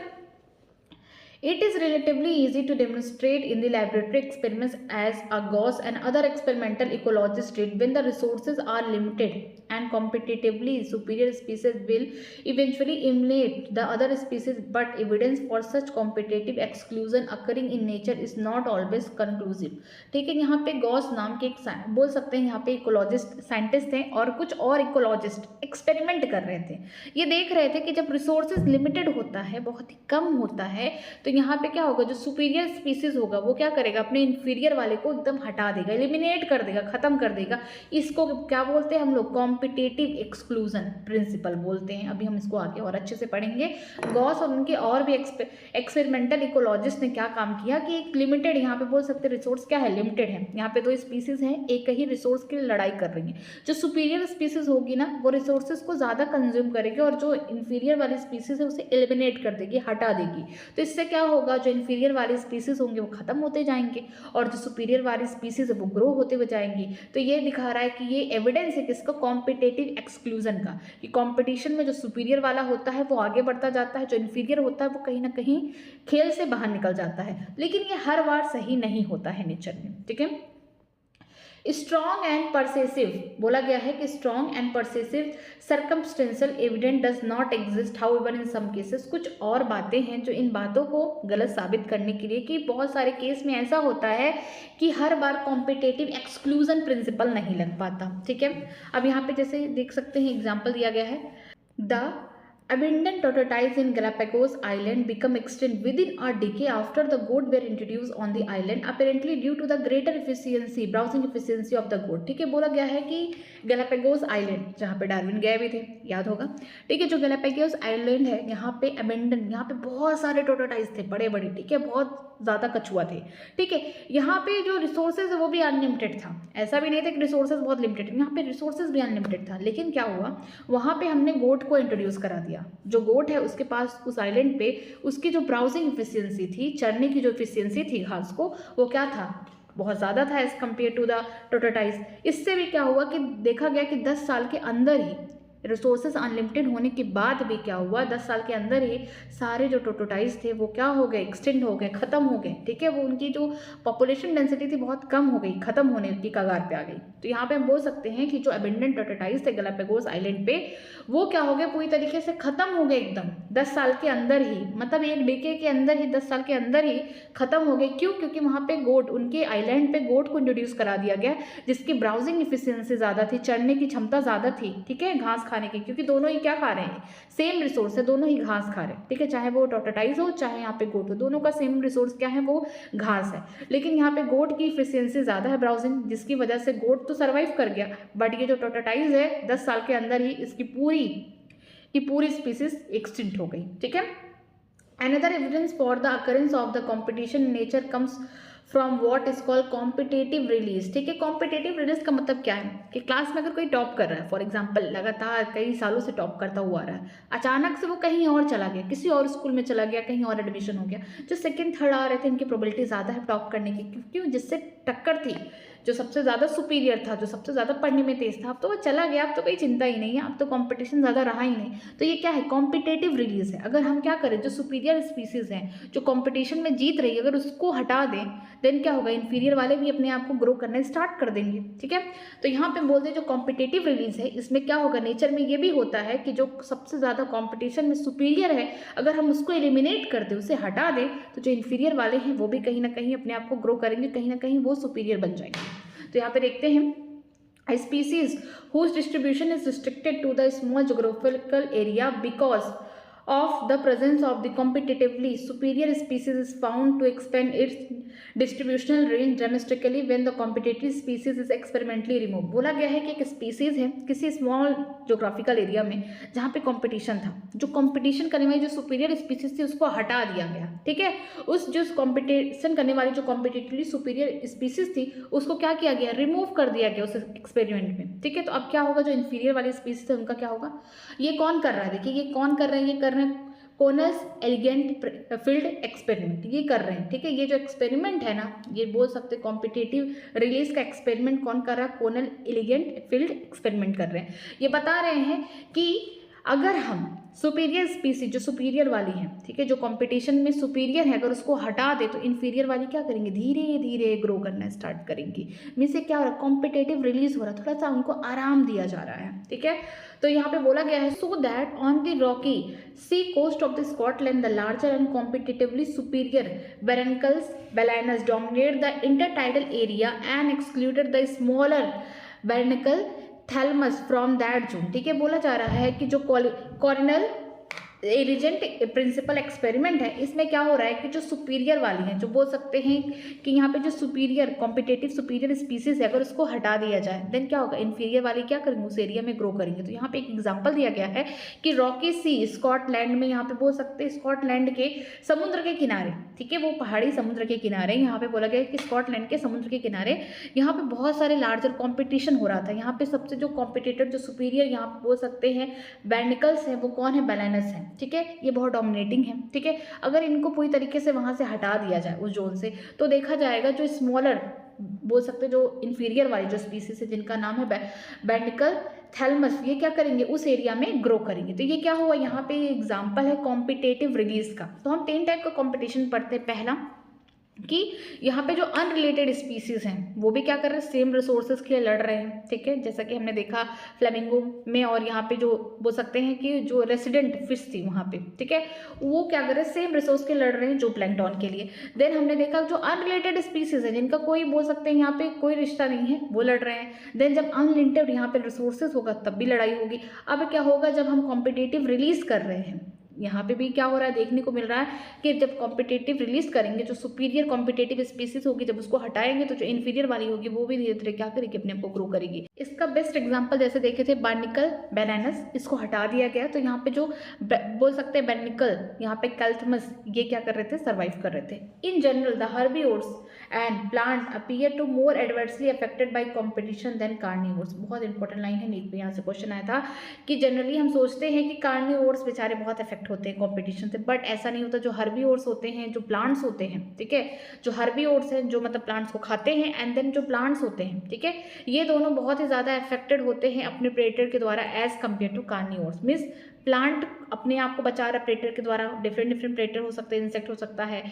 It is relatively easy to demonstrate in the laboratory experiments as a Gauss and other experimental ecologists did. When the resources are limited and competitively superior species will eventually eliminate the other species, but evidence for such competitive exclusion occurring in nature is not always conclusive. ठीक है, यहाँ पे गॉस नाम के एक बोल सकते हैं यहाँ पे इकोलॉजिस्ट साइंटिस्ट थे और कुछ और इकोलॉजिस्ट एक्सपेरिमेंट कर रहे थे। ये देख रहे थे कि जब रिसोर्सेज लिमिटेड होता है, बहुत ही कम होता है, तो यहाँ पे क्या होगा, जो सुपीरियर स्पीसीज होगा वो क्या करेगा, अपने इन्फीरियर वाले को एकदम हटा देगा, एलिमिनेट कर देगा, खत्म कर देगा। इसको क्या बोलते हैं हम लोग, कॉम्पिटिटिव एक्सक्लूजन प्रिंसिपल बोलते हैं। अभी हम इसको आगे और अच्छे से पढ़ेंगे। गॉस और उनके और भी एक्सपेरिमेंटल इकोलॉजिस्ट ने क्या काम किया कि एक लिमिटेड, यहाँ पे बोल सकते हैं रिसोर्स क्या है, लिमिटेड है। यहाँ पे दो स्पीसीज हैं, एक ही रिसोर्स के लिए लड़ाई कर रही है। जो सुपीरियर स्पीसीज होगी ना वो रिसोर्सेज को ज़्यादा कंज्यूम करेगी और जो इन्फीरियर वाली स्पीसीज है उसे एलिमिनेट कर देगी, हटा देगी। तो इससे क्या होगा, जो इन्फीरियर वाले स्पीसीज होंगे वो खत्म होते जाएंगे और जो सुपीरियर वाली स्पीसीज है वो ग्रो होते हुए जाएंगी। तो ये दिखा रहा है कि ये एविडेंस है किसका, कॉम्पिटेटिव एक्सक्लूजन का, कि कॉम्पिटिशन में जो सुपीरियर वाला होता है वो आगे बढ़ता जाता है, जो इन्फीरियर होता है वो कहीं ना कहीं खेल से बाहर निकल जाता है। लेकिन ये हर बार सही नहीं होता है नेचर में, ठीक है। स्ट्रॉन्ग एंड परसेसिव बोला गया है कि strong and persuasive circumstantial evidence does not exist, however in some cases. कुछ और बातें हैं जो इन बातों को गलत साबित करने के लिए कि बहुत सारे केस में ऐसा होता है कि हर बार कॉम्पिटेटिव एक्सक्लूजन प्रिंसिपल नहीं लग पाता, ठीक है। अब यहाँ पे जैसे देख सकते हैं एग्जाम्पल दिया गया है, the abundant tortoise in Galapagos Island become extinct within a decade after the goat were introduced on the island, apparently due to the greater efficiency, browsing efficiency of the goat। ठीक है, बोला गया है कि गैलापागोस आइलैंड जहाँ पे डार्विन गए भी थे, याद होगा, ठीक है। जो गैलापागोस आइलैंड है यहाँ पे अबेंडन, यहाँ पे बहुत सारे टोटोटाइज थे, बड़े बड़े, ठीक है, बहुत ज़्यादा कछुआ थे, ठीक है। यहाँ पे जो रिसोर्सेज है वो भी अनलिमिटेड था, ऐसा भी नहीं था कि रिसोर्सेज बहुत लिमिटेड, यहाँ पे रिसोर्सेज भी अनलिमिटेड था। लेकिन क्या हुआ, वहाँ पे हमने गोट को इंट्रोड्यूस करा दिया। जो गोट है उसके पास उस आइलैंड पे उसकी जो ब्राउजिंग एफिशिएंसी थी, चरने की जो एफिशिएंसी थी घास को, वो क्या था, बहुत ज़्यादा था एज कम्पेयर टू द टोटोटाइज। इससे भी क्या हुआ कि देखा गया कि 10 साल के अंदर ही, रिसोर्सेज अनलिमिटेड होने के बाद भी क्या हुआ, 10 साल के अंदर ही सारे जो टोटोटाइज थे वो क्या हो गए, एक्सटेंड हो गए, ख़त्म हो गए, ठीक है। वो उनकी जो पॉपुलेशन डेंसिटी थी बहुत कम हो गई, ख़त्म होने की कगार पे आ गई। तो यहाँ पे हम बोल सकते हैं कि जो अबेंडेंट टोटोटाइज थे गैलापागोस आइलैंड पे, वो क्या हो गए, पूरी तरीके से ख़त्म हो गए एकदम 10 साल के अंदर ही, मतलब एक डेके के अंदर ही, 10 साल के अंदर ही ख़त्म हो गए। क्यों? क्योंकि वहाँ पे गोट, उनके आइलैंड पे गोट को इंट्रोड्यूस करा दिया गया, जिसकी ब्राउजिंग एफिशिएंसी ज़्यादा थी, चरने की क्षमता ज़्यादा थी, ठीक है, घास खाने की, क्योंकि दोनों ही क्या खा रहे हैं, सेम रिसोर्स है, दोनों ही घास खा रहे हैं, ठीक है। चाहे वो टोटोटाइज हो चाहे यहाँ पे गोट हो, दोनों का सेम रिसोर्स क्या है, वो घास है। लेकिन यहाँ पे गोट की एफिशिएंसी ज़्यादा है ब्राउजिंग, जिसकी वजह से गोट तो सर्वाइव कर गया, बट ये जो टोटोटाइज है 10 साल के अंदर ही इसकी पूरी स्पीसीज एक्सटिंक्ट हो गई, ठीक है। Another evidence for the occurrence of the competition in nature comes from what is called competitive release, ठीक है। कॉम्पिटेटिव रिलीज का मतलब क्या है कि क्लास में अगर कोई टॉप कर रहा है, फॉर एग्जाम्पल लगातार कई सालों से टॉप करता हुआ आ रहा है, अचानक से वो कहीं और चला गया, किसी और स्कूल में चला गया, कहीं और एडमिशन हो गया, जो सेकंड थर्ड आ रहे थे इनकी प्रोबेबिलिटी ज़्यादा है टॉप करने की, क्यों, जिससे टक्कर थी, जो सबसे ज़्यादा सुपीरियर था, जो सबसे ज़्यादा पढ़ने में तेज था, अब तो वो चला गया, अब तो कोई चिंता ही नहीं है, अब तो कंपटीशन ज़्यादा रहा ही नहीं। तो ये क्या है, कॉम्पिटेटिव रिलीज है। अगर हम क्या करें, जो सुपीरियर स्पीसीज हैं, जो कंपटीशन में जीत रही है, अगर उसको हटा दें, देन क्या होगा, इन्फीरियर वाले भी अपने आप को ग्रो करना स्टार्ट कर देंगे, ठीक है। तो यहाँ पे बोलते हैं जो कॉम्पिटेटिव रिलीज है, इसमें क्या होगा, नेचर में ये भी होता है कि जो सबसे ज़्यादा कॉम्पिटिशन में सुपीरियर है, अगर हम उसको एलिमिनेट कर दें, उसे हटा दें, तो जो इन्फीरियर वाले हैं वो भी कहीं ना कहीं अपने आप को ग्रो करेंगे, कहीं ना कहीं वो सुपीरियर बन जाएंगे। तो यहाँ पे देखते हैं, a species whose distribution is restricted to the small geographical area because of the presence of the competitively superior species is found to expand its distributional range dramatically when the competitive species is experimentally removed। बोला गया है कि एक स्पीसीज है किसी स्मॉल जोग्राफिकल एरिया में जहाँ पे कंपटीशन था, जो कंपटीशन करने वाली जो सुपीरियर स्पीसीज थी उसको हटा दिया गया, ठीक है। उस जो कंपटीशन करने वाली जो कॉम्पिटिटिवली सुपीरियर स्पीसीज थी उसको क्या किया गया, रिमूव कर दिया गया उस एक्सपेरिमेंट में, ठीक है। तो अब क्या होगा, जो इन्फीरियर वाली स्पीसीज है उनका क्या होगा, ये कौन कर रहा है, देखिए ये कौन कर रहे हैं, ये कर रहे हैं कोनस एलिगेंट फील्ड एक्सपेरिमेंट, ये कर रहे हैं, ठीक है। ये जो एक्सपेरिमेंट है ना, ये बोल सकते हैं कॉम्पिटिटिव रिलीज का एक्सपेरिमेंट कौन कर रहा है, कोनल एलिगेंट फील्ड एक्सपेरिमेंट कर रहे हैं। ये बता रहे हैं कि अगर हम सुपीरियर स्पीसीज जो सुपीरियर वाली है, ठीक है, जो कंपटीशन में सुपीरियर है, अगर उसको हटा दे तो इन्फीरियर वाली क्या करेंगे, धीरे धीरे ग्रो करना स्टार्ट करेंगी। मीन्स से क्या हो रहा है, कॉम्पिटेटिव रिलीज हो रहा है, थोड़ा सा उनको आराम दिया जा रहा है, ठीक है। तो यहाँ पे बोला गया है so that on the rocky sea coast of the Scotland the larger and competitively superior barnacles Balanus dominate the intertidal area and excluded the smaller barnacle थैलमस फ्रॉम दैट जोन, ठीक है। बोला जा रहा है कि जो कॉर्नल एलिजेंट प्रिंसिपल एक्सपेरिमेंट है, इसमें क्या हो रहा है कि जो सुपीरियर वाली है, जो बोल सकते हैं कि यहाँ पे जो सुपीरियर कॉम्पिटेटिव सुपीरियर स्पीसीज है, अगर उसको हटा दिया जाए देन क्या होगा, इन्फीरियर वाली क्या करेंगे, उस एरिया में ग्रो करेंगे। तो यहाँ पे एक एग्जांपल दिया गया है कि रॉकी सी स्कॉटलैंड में, यहाँ पे बोल सकते हैं स्कॉटलैंड के समुद्र के किनारे, ठीक है, वो पहाड़ी समुद्र के किनारे, यहाँ पे बोला गया है कि स्कॉटलैंड के समुद्र के किनारे यहाँ पे बहुत सारे लार्जर कॉम्पिटिशन हो रहा था। यहाँ पे सबसे जो कॉम्पिटिटर जो सुपीरियर यहाँ पे बोल सकते हैं बैरनिकल्स है, वो कौन है, बैलाइनस है, ठीक है। ये बहुत डोमिनेटिंग है, ठीक है। अगर इनको पूरी तरीके से वहां से हटा दिया जाए उस जोन से, तो देखा जाएगा जो स्मॉलर बोल सकते हैं जो इन्फीरियर वाली जो स्पीसीज है जिनका नाम है बैरनिकल थैलमस, ये क्या करेंगे, उस एरिया में ग्रो करेंगे। तो ये क्या हुआ, यहाँ पे एग्जाम्पल है कॉम्पिटेटिव रिलीज का। तो हम 3 टाइप का कॉम्पिटिशन पढ़ते हैं। पहला कि यहाँ पे जो अनरिलेटेड स्पीसीज हैं वो भी क्या कर रहे हैं, सेम रिसोर्सेज के लिए लड़ रहे हैं, ठीक है। जैसा कि हमने देखा फ्लेमिंगो में, और यहाँ पे जो बोल सकते हैं कि जो रेसिडेंट फिश थी वहाँ पे, ठीक है, वो क्या कर रहे हैं, सेम रिसोर्स के लड़ रहे हैं जो प्लैंकटन के लिए। देन हमने देखा जो अनरिलेटेड स्पीसीज है जिनका कोई बोल सकते हैं यहाँ पे कोई रिश्ता नहीं है, वो लड़ रहे हैं। देन जब अनलिमिटेड यहाँ पे रिसोर्सेज होगा तब भी लड़ाई होगी। अब क्या होगा, जब हम कॉम्पिटेटिव रिलीज कर रहे हैं, यहाँ पे भी क्या हो रहा है, देखने को मिल रहा है कि जब कॉम्पिटेटिव रिलीज करेंगे, जो सुपीरियर कॉम्पिटेटिव स्पीसीज होगी जब उसको हटाएंगे तो जो इन्फीरियर वाली होगी वो भी धीरे धीरे क्या करेगी, अपने आप को ग्रो करेगी। इसका बेस्ट एग्जांपल जैसे देखे थे बार्निकल बैलाइनस, इसको हटा दिया गया तो यहाँ पे जो बोल सकते हैं बैर्निकल, यहाँ पे कैल्थमस, ये क्या कर रहे थे, सर्वाइव कर रहे थे। In general the herbivores and plant appear to more adversely affected by competition than carnivores. बहुत इंपॉर्टेंट लाइन है, नीट में यहाँ से क्वेश्चन आया था कि जनरली हम सोचते हैं कि कार्निवोर्स बेचारे बहुत अफेक्ट होते हैं कॉम्पिटिशन से, बट ऐसा नहीं होता। जो हर्बिवोर्स होते हैं, जो प्लांट्स होते हैं, ठीक है, जो हर्बिवोर्स हैं जो मतलब प्लांट्स को खाते हैं, एंड देन जो प्लांट्स होते हैं, ठीक है, ये दोनों बहुत ही ज़्यादा अफेक्टेड होते हैं अपने प्रेडेटर के द्वारा as compare to carnivores. Means plant अपने आप को बचा रहा प्रेडेटर के द्वारा, डिफरेंट प्रेडेटर हो सकते हैं, इंसेक्ट हो सकता है,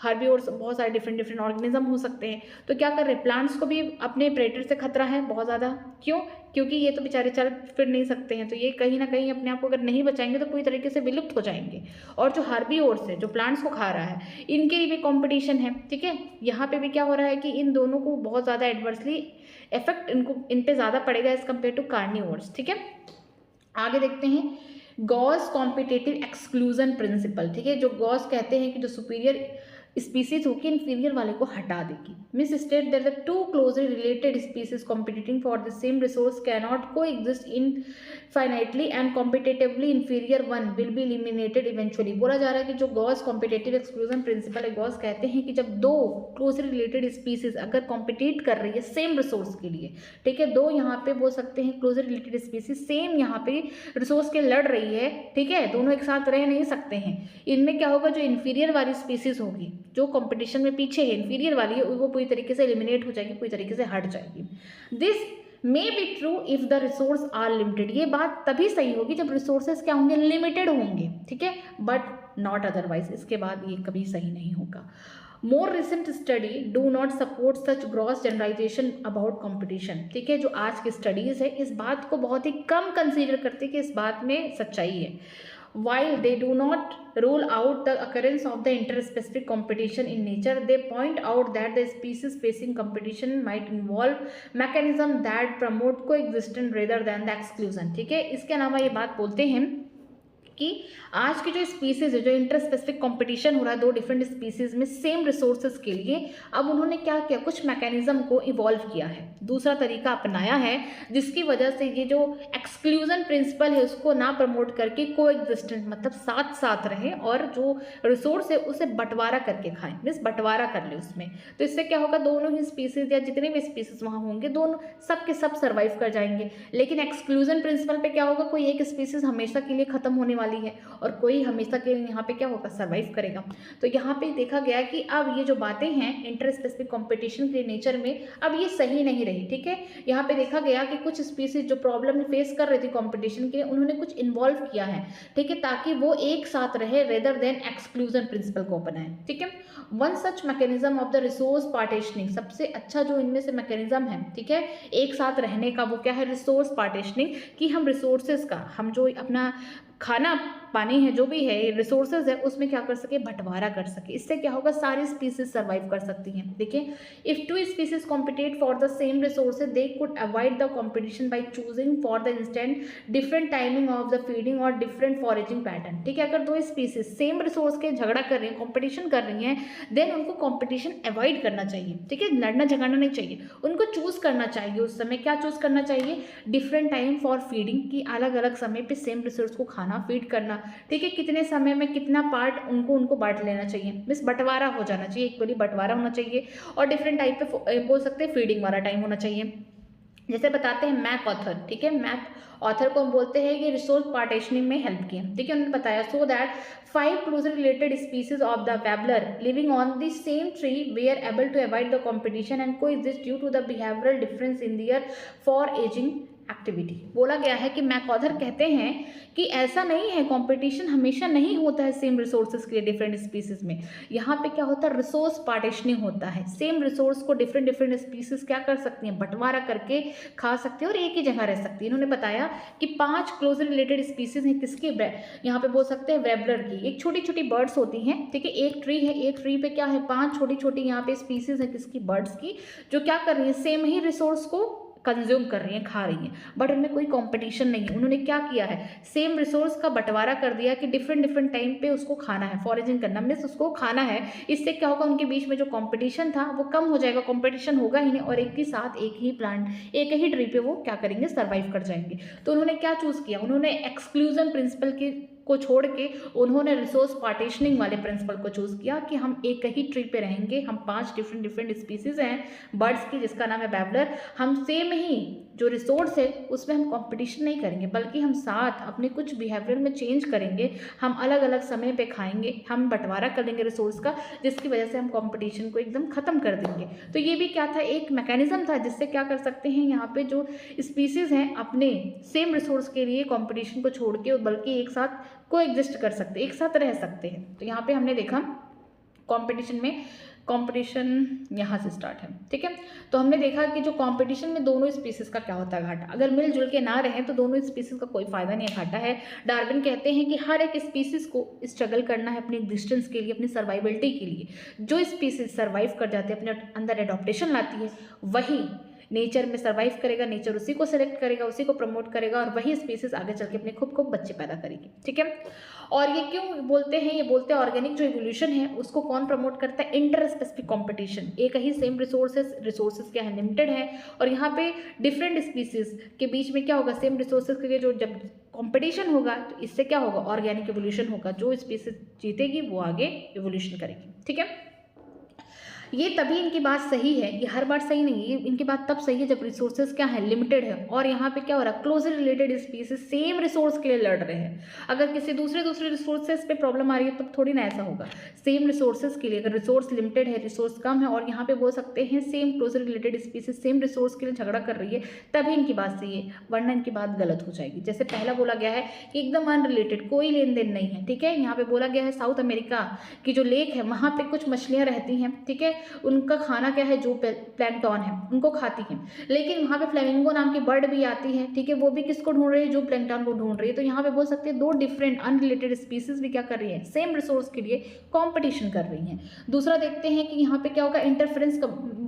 हर्बिवोर्स बहुत सारे डिफरेंट ऑर्गेनिज्म हो सकते हैं। तो क्या कर रहे हैं, प्लांट्स को भी अपने प्रेडेटर से खतरा है बहुत ज़्यादा। क्यों, क्योंकि ये तो बेचारे चल फिर नहीं सकते हैं, तो ये कहीं ना कहीं अपने आप को अगर नहीं बचाएंगे तो पूरी तरीके से विलुप्त हो जाएंगे। और जो हर्बिवोर्स है, जो प्लांट्स को खा रहा है, इनके लिए भी कॉम्पिटिशन है, ठीक है। यहाँ पे भी क्या हो रहा है कि इन दोनों को बहुत ज़्यादा एडवर्सली इफेक्ट इन पे ज़्यादा पड़ेगा एज कम्पेयर टू कार्निवोर्स, ठीक है। आगे देखते हैं गॉस कॉम्पिटेटिव एक्सक्लूजन प्रिंसिपल, ठीक है। जो गॉस कहते हैं कि जो सुपीरियर स्पीसीज होगी इन्फीरियर वाले को हटा देगी। Miss state that the two closely related species competing for the same resource cannot coexist infinitely and competitively inferior one will be eliminated eventually. बोला जा रहा है कि जो गॉस कॉम्पिटेटिव एक्सक्लूजन प्रिंसिपल है, गॉस कहते हैं कि जब दो क्लोजली रिलेटेड स्पीसीज अगर कॉम्पिटिट कर रही है सेम रिसोर्स के लिए, ठीक है, दो यहाँ पे बोल सकते हैं क्लोजली रिलेटेड स्पीसीज सेम यहाँ पे रिसोर्स के लड़ रही है, ठीक है, दोनों एक साथ रह नहीं सकते हैं। इनमें क्या होगा, जो इन्फीरियर वाली स्पीसीज होगी, जो कंपटीशन में पीछे है, इन्फीरियर वाली है, वो पूरी तरीके से एलिमिनेट हो जाएगी, पूरी तरीके से हट जाएगी। This may be true if the resource are limited. ये बात तभी सही होगी जब रिसोर्सेज क्या होंगे, लिमिटेड होंगे, ठीक है, बट नॉट अदरवाइज। इसके बाद ये कभी सही नहीं होगा। More recent study do not support such gross generalisation about competition, ठीक है। जो आज की स्टडीज़ है इस बात को बहुत ही कम कंसीडर करती है कि इस बात में सच्चाई है। While they do not rule out the occurrence of the interspecific competition in nature, they point out that the species facing competition might involve mechanism that promote coexistence rather than the exclusion, ठीक है। इसके अलावा ये बात बोलते हैं कि आज की जो स्पीसीज है, जो इंटर स्पेसिफिक कॉम्पिटिशन हो रहा है दो डिफरेंट स्पीसीज में सेम रिसोर्सेज के लिए, अब उन्होंने क्या किया, कुछ मैकेनिज्म को इवॉल्व किया है, दूसरा तरीका अपनाया है, जिसकी वजह से ये जो एक्सक्लूजन प्रिंसिपल है उसको ना प्रमोट करके को एग्जिस्टेंट मतलब साथ साथ रहे और जो रिसोर्स है उसे बंटवारा करके खाएं, मीन्स बंटवारा कर ले उसमें। तो इससे क्या होगा, दोनों ही स्पीसीज या जितने भी स्पीसीज वहाँ होंगे दोनों सब के सब सर्वाइव कर जाएंगे। लेकिन एक्सक्लूजन प्रिंसिपल पे क्या होगा, कोई एक स्पीसीज हमेशा के लिए खत्म होने वाली है और कोई हमेशा के लिए यहाँ पे क्या होगा, सर्वाइव करेगा। तो यहाँ पे देखा गया कि अब ये जो बातें हैं इंटर स्पेसिफिक कॉम्पिटिशन के नेचर में अब ये सही नहीं रही। ठीक है, यहाँ पे देखा गया कि कुछ स्पीसीज जो प्रॉब्लम फेस कर रही थी कॉम्पिटिशन के लिए, उन्होंने कुछ इन्वॉल्व किया है, ठीक है, ताकि वो एक साथ रहे रेदर देन एक्सक्लूजन प्रिंसिपल को अपनाएं। ठीक है, one such mechanism of the resource partitioning, सबसे अच्छा जो इनमें से मैकेनिज्म है, ठीक है, एक साथ रहने का, वो क्या है, रिसोर्स पार्टीशनिंग, कि हम रिसोर्सेज का, हम जो अपना खाना पानी है जो भी है रिसोर्सेज है उसमें क्या कर सके, बंटवारा कर सके। इससे क्या होगा, सारी स्पीसीज सर्वाइव कर सकती हैं। देखिए, if two species compete for the same resources they could avoid the competition by choosing for the instant different timing of the feeding और डिफरेंट फॉरेजिंग पैटर्न। ठीक है, अगर दो स्पीसीज सेम रिसोर्स के झगड़ा कर रही हैं, कॉम्पिटिशन कर रही हैं, देन उनको कॉम्पिटिशन अवॉइड करना चाहिए। ठीक है, लड़ना झगड़ना नहीं चाहिए, उनको चूज करना चाहिए। उस समय क्या चूज करना चाहिए, डिफरेंट टाइम फॉर फीडिंग, की अलग अलग समय पे सेम रिसोर्स को खाना फीड करना। ठीक है, कितने समय में कितना पार्ट उनको बांट लेना चाहिए, मीन्स बंटवारा हो जाना चाहिए, इक्वली बंटवारा होना चाहिए। और डिफरेंट टाइप पे बोल सकते हैं फीडिंग वाला टाइम होना चाहिए। जैसे बताते हैं मैथ ऑथर, ठीक है, मैथ ऑथर को हम बोलते हैं कि रिसोर्स पार्टीशनिंग में हेल्प किया। ठीक है, उन्होंने बताया so that 5 closely related species of the babbler living on the same tree were able to avoid the competition and coexist due to the behavioral difference in their foraging activity. बोला गया है कि मैकऑथर कहते हैं कि ऐसा नहीं है, कंपटीशन हमेशा नहीं होता है सेम रिसोर्सेज के लिए डिफरेंट स्पीसीज में। यहाँ पे क्या होता है, रिसोर्स पार्टीशनिंग होता है। सेम रिसोर्स को डिफरेंट स्पीसीज क्या कर सकती हैं, बंटवारा करके खा सकती है और एक ही जगह रह सकती है। इन्होंने बताया कि 5 क्लोजली रिलेटेड स्पीसीज हैं, किसकी, यहाँ पे बोल सकते हैं वेबलर की। एक छोटी छोटी बर्ड्स होती हैं, ठीक है, एक ट्री है, एक ट्री पे क्या है, 5 छोटी छोटी यहाँ पे स्पीसीज है, किसकी, बर्ड्स की, जो क्या कर रही है, सेम ही रिसोर्स को कंज्यूम कर रही हैं, खा रही हैं, बट उनमें कोई कंपटीशन नहीं है। उन्होंने क्या किया है, सेम रिसोर्स का बंटवारा कर दिया कि डिफरेंट टाइम पे उसको खाना है, फॉरेजिंग करना मीन्स उसको खाना है। इससे क्या होगा, उनके बीच में जो कंपटीशन था वो कम हो जाएगा, कंपटीशन होगा ही नहीं और एक ही साथ एक ही प्लांट एक ही ट्री पे वो क्या करेंगे, सर्वाइव कर जाएंगे। तो उन्होंने क्या चूज़ किया, उन्होंने एक्सक्लूजन प्रिंसिपल को छोड़ के उन्होंने रिसोर्स पार्टीशनिंग वाले प्रिंसिपल को चूज किया कि हम एक ही ट्री पे रहेंगे, हम 5 डिफरेंट स्पीसीज हैं बर्ड्स की, जिसका नाम है बैबलर, हम सेम ही जो रिसोर्स है उसमें हम कंपटीशन नहीं करेंगे, बल्कि हम साथ अपने कुछ बिहेवियर में चेंज करेंगे, हम अलग अलग समय पे खाएंगे, हम बंटवारा कर लेंगे रिसोर्स का, जिसकी वजह से हम कंपटीशन को एकदम खत्म कर देंगे। तो ये भी क्या था, एक मैकेनिज्म था जिससे क्या कर सकते हैं, यहाँ पे जो स्पीसीज हैं अपने सेम रिसोर्स के लिए कंपटीशन को छोड़ के बल्कि एक साथ को एग्जिस्ट कर सकते, एक साथ रह सकते हैं। तो यहाँ पे हमने देखा कंपटीशन में, कंपटीशन यहाँ से स्टार्ट है, ठीक है। तो हमने देखा कि जो कंपटीशन में दोनों स्पीसीज का क्या होता है, घाटा। अगर मिलजुल के ना रहें तो दोनों स्पीसीज का कोई फायदा नहीं है, घाटा है। डार्विन कहते हैं कि हर एक स्पीसीज को स्ट्रगल करना है अपनी एग्जिस्टेंस के लिए, अपनी सर्वाइबिलिटी के लिए। जो स्पीसीज सर्वाइव कर जाते हैं, अपने अंदर एडॉप्टेशन लाती है, वही नेचर में सर्वाइव करेगा, नेचर उसी को सेलेक्ट करेगा, उसी को प्रमोट करेगा और वही स्पीसीज आगे चल के अपने खूब बच्चे पैदा करेगी, ठीक है। और ये क्यों बोलते हैं, ये बोलते हैं ऑर्गेनिक जो इवोल्यूशन है उसको कौन प्रमोट करता है, इंटर स्पेसिफिक कॉम्पिटिशन। एक ही सेम रिसोर्सेज क्या है, लिमिटेड है, और यहाँ पे डिफरेंट स्पीसीज के बीच में क्या होगा, सेम रिसोर्सेज के लिए जो जब कॉम्पिटिशन होगा तो इससे क्या होगा, ऑर्गेनिक इवोल्यूशन होगा। जो स्पीसीज जीतेगी वो आगे इवोल्यूशन करेगी, ठीक है। ये तभी इनकी बात सही है, ये हर बार सही नहीं है, इनकी बात तब सही है जब रिसोर्सेज क्या है, लिमिटेड है, और यहाँ पे क्या हो रहा है, closely related species same resource के लिए लड़ रहे हैं। अगर किसी दूसरे रिसोर्सेज पे प्रॉब्लम आ रही है तब थोड़ी ना ऐसा होगा। सेम रिसोर्सेज के लिए, अगर रिसोर्स लिमिटेड है, रिसोर्स कम है, और यहाँ पे बोल सकते हैं same closely related species same resource के लिए झगड़ा कर रही है, तभी इनकी बात सही है, वरना इनकी बात गलत हो जाएगी। जैसे पहला बोला गया है कि एकदम अनरिलेटेड, कोई लेन देन नहीं है, ठीक है। यहाँ पे बोला गया है साउथ अमेरिका की जो लेक है वहाँ पे कुछ मछलियाँ रहती हैं, ठीक है, उनका खाना क्या है, जो प्लैंकटन है उनको खाती हैं, लेकिन वहाँ पे फ्लेमिंगो नाम की बर्ड भी आती है, ठीक है, वो भी किसको ढूंढ रही है, जो प्लैंकटन को ढूंढ रही है। तो यहाँ पे बोल सकते हैं दो डिफरेंट अनरिलेटेड स्पीसीज भी क्या कर रही है, सेम रिसोर्स के लिए कंपटीशन कर रही हैं। दूसरा देखते हैं कि यहाँ पे क्या होगा, इंटरफेरेंस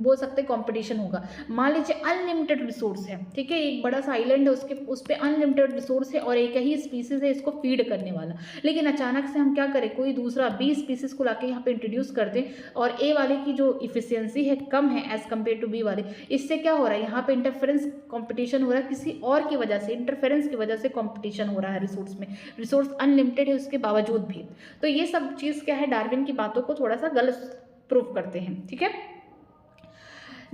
बोल सकते हैं कंपटीशन होगा। मान लीजिए अनलिमिटेड रिसोर्स है, ठीक है, एक बड़ा सा आइलैंड है, उसके उस पर अनलिमिटेड रिसोर्स है और एक ही स्पीसीज है इसको फीड करने वाला, लेकिन अचानक से हम क्या करें, कोई दूसरा 20 स्पीसीज को लाके यहाँ पे इंट्रोड्यूस कर दें और ए वाले की जो इफिशियंसी है कम है एज कम्पेयर टू बी वाले, इससे क्या हो रहा है, यहाँ पे इंटरफेरेंस कॉम्पिटिशन हो रहा है, किसी और की वजह से, इंटरफेरेंस की वजह से कॉम्पिटिशन हो रहा है रिसोर्स में, रिसोर्स अनलिमिटेड है उसके बावजूद भी। तो ये सब चीज़ क्या है, डार्विन की बातों को थोड़ा सा गलत प्रूफ करते हैं, ठीक है।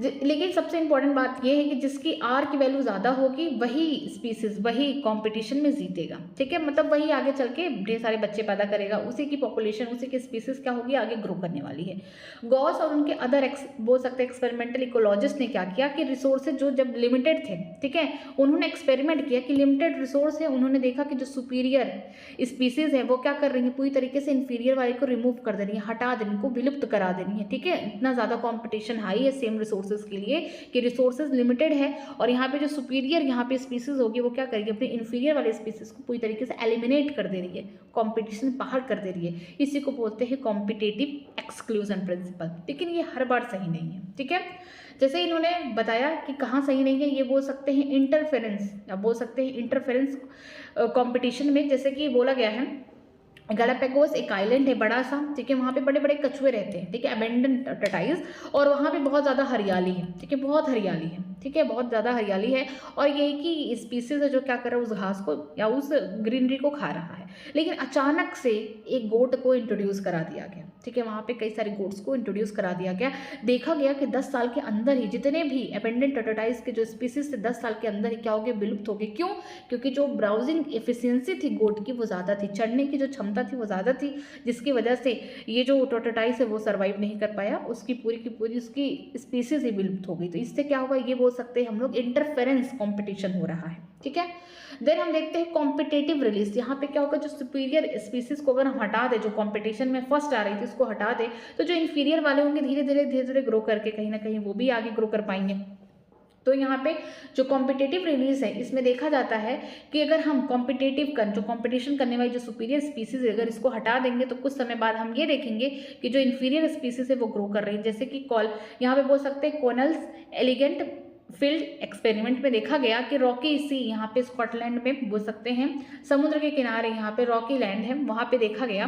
लेकिन सबसे इंपॉर्टेंट बात यह है कि जिसकी आर की वैल्यू ज़्यादा होगी वही स्पीसीज वही कंपटीशन में जीतेगा, ठीक है, मतलब वही आगे चल के ढेर सारे बच्चे पैदा करेगा, उसी की पॉपुलेशन उसी की स्पीसीज क्या होगी, आगे ग्रो करने वाली है। गॉस और उनके अदर बोल सकते हैं एक्सपेरिमेंटल इकोलॉजिस्ट ने क्या किया कि रिसोर्सेज जो जब लिमिटेड थे, ठीक है, उन्होंने एक्सपेरिमेंट किया कि लिमिटेड रिसोर्स है, उन्होंने देखा कि जो सुपीरियर स्पीसीज है वो क्या कर रही है, पूरी तरीके से इन्फीरियर वाले को रिमूव कर दे रही है, हटा देनी, को विलुप्त करा देनी है, ठीक है, इतना ज़्यादा कॉम्पिटिशन हाई है सेम रिसोर्सेज के लिए कि रिसोर्सेज लिमिटेड है और यहाँ पे जो सुपीरियर यहाँ पे स्पीसीज होगी वो क्या करेगी, अपने इन्फीरियर वाले स्पीसीज को पूरी तरीके से एलिमिनेट कर दे रही है, कंपटीशन बाहर कर दे रही है। इसी को बोलते हैं कॉम्पिटेटिव एक्सक्लूजन प्रिंसिपल, लेकिन ये हर बार सही नहीं है, ठीक है। जैसे इन्होंने बताया कि कहाँ सही नहीं है, ये बोल सकते हैं इंटरफेरेंस, या बोल सकते हैं इंटरफेरेंस कॉम्पिटिशन में, जैसे कि बोला गया है गैलापागोस एक आइलैंड है बड़ा सा, ठीक है, वहाँ पे बड़े बड़े कछुए रहते हैं, ठीक है, अबेंडन टर्टाइल्स, और वहाँ पे बहुत ज़्यादा हरियाली है, ठीक है, बहुत हरियाली है, ठीक है, बहुत ज़्यादा हरियाली है, और ये कि स्पीसीज है जो क्या कर रहा है, उस घास को या उस ग्रीनरी को खा रहा है, लेकिन अचानक से एक गोट को इंट्रोड्यूस करा दिया गया, ठीक है, वहाँ पे कई सारे गोट्स को इंट्रोड्यूस करा दिया गया। देखा गया कि 10 साल के अंदर ही जितने भी अबेंडन टर्टाइल्स के जो स्पीसीज थे 10 साल के अंदर ही क्या हो गए, विलुप्त हो गए। क्यों? क्योंकि जो ब्राउजिंग एफिशिएंसी थी गोट की वो ज़्यादा थी, चढ़ने की जो क्षमता थी वो ज़्यादा थी, जिसकी वजह से ये जो टर्टाइल्स है वो सर्वाइव नहीं कर पाया, उसकी पूरी की पूरी उसकी स्पीसीज ही विलुप्त हो गई। तो इससे क्या होगा, ये बोल सकते हैं हम लोग इंटरफेरेंस कॉम्पिटिशन हो रहा है, ठीक है। देन हम देखते हैं कॉम्पिटेटिव रिलीज। यहाँ पे क्या होगा, जो सुपीरियर स्पीसीज को अगर हम हटा दें, जो कॉम्पिटिशन में फर्स्ट आ रही थी उसको हटा दें, तो जो इन्फीरियर वाले होंगे धीरे धीरे ग्रो करके कहीं ना कहीं वो भी आगे ग्रो कर पाएंगे। तो यहाँ पे जो कॉम्पिटेटिव रिलीज है इसमें देखा जाता है कि अगर हम जो कॉम्पिटिशन करने वाली जो सुपीरियर स्पीसीज है अगर इसको हटा देंगे तो कुछ समय बाद हम ये देखेंगे कि जो इन्फीरियर स्पीसीज है वो ग्रो कर रही है। जैसे कि यहाँ पे बोल सकते हैं कॉनल्स एलिगेंट फील्ड एक्सपेरिमेंट में देखा गया कि रॉकी सी, यहाँ पे स्कॉटलैंड में बोल सकते हैं समुद्र के किनारे यहाँ पे रॉकी लैंड है, वहाँ पे देखा गया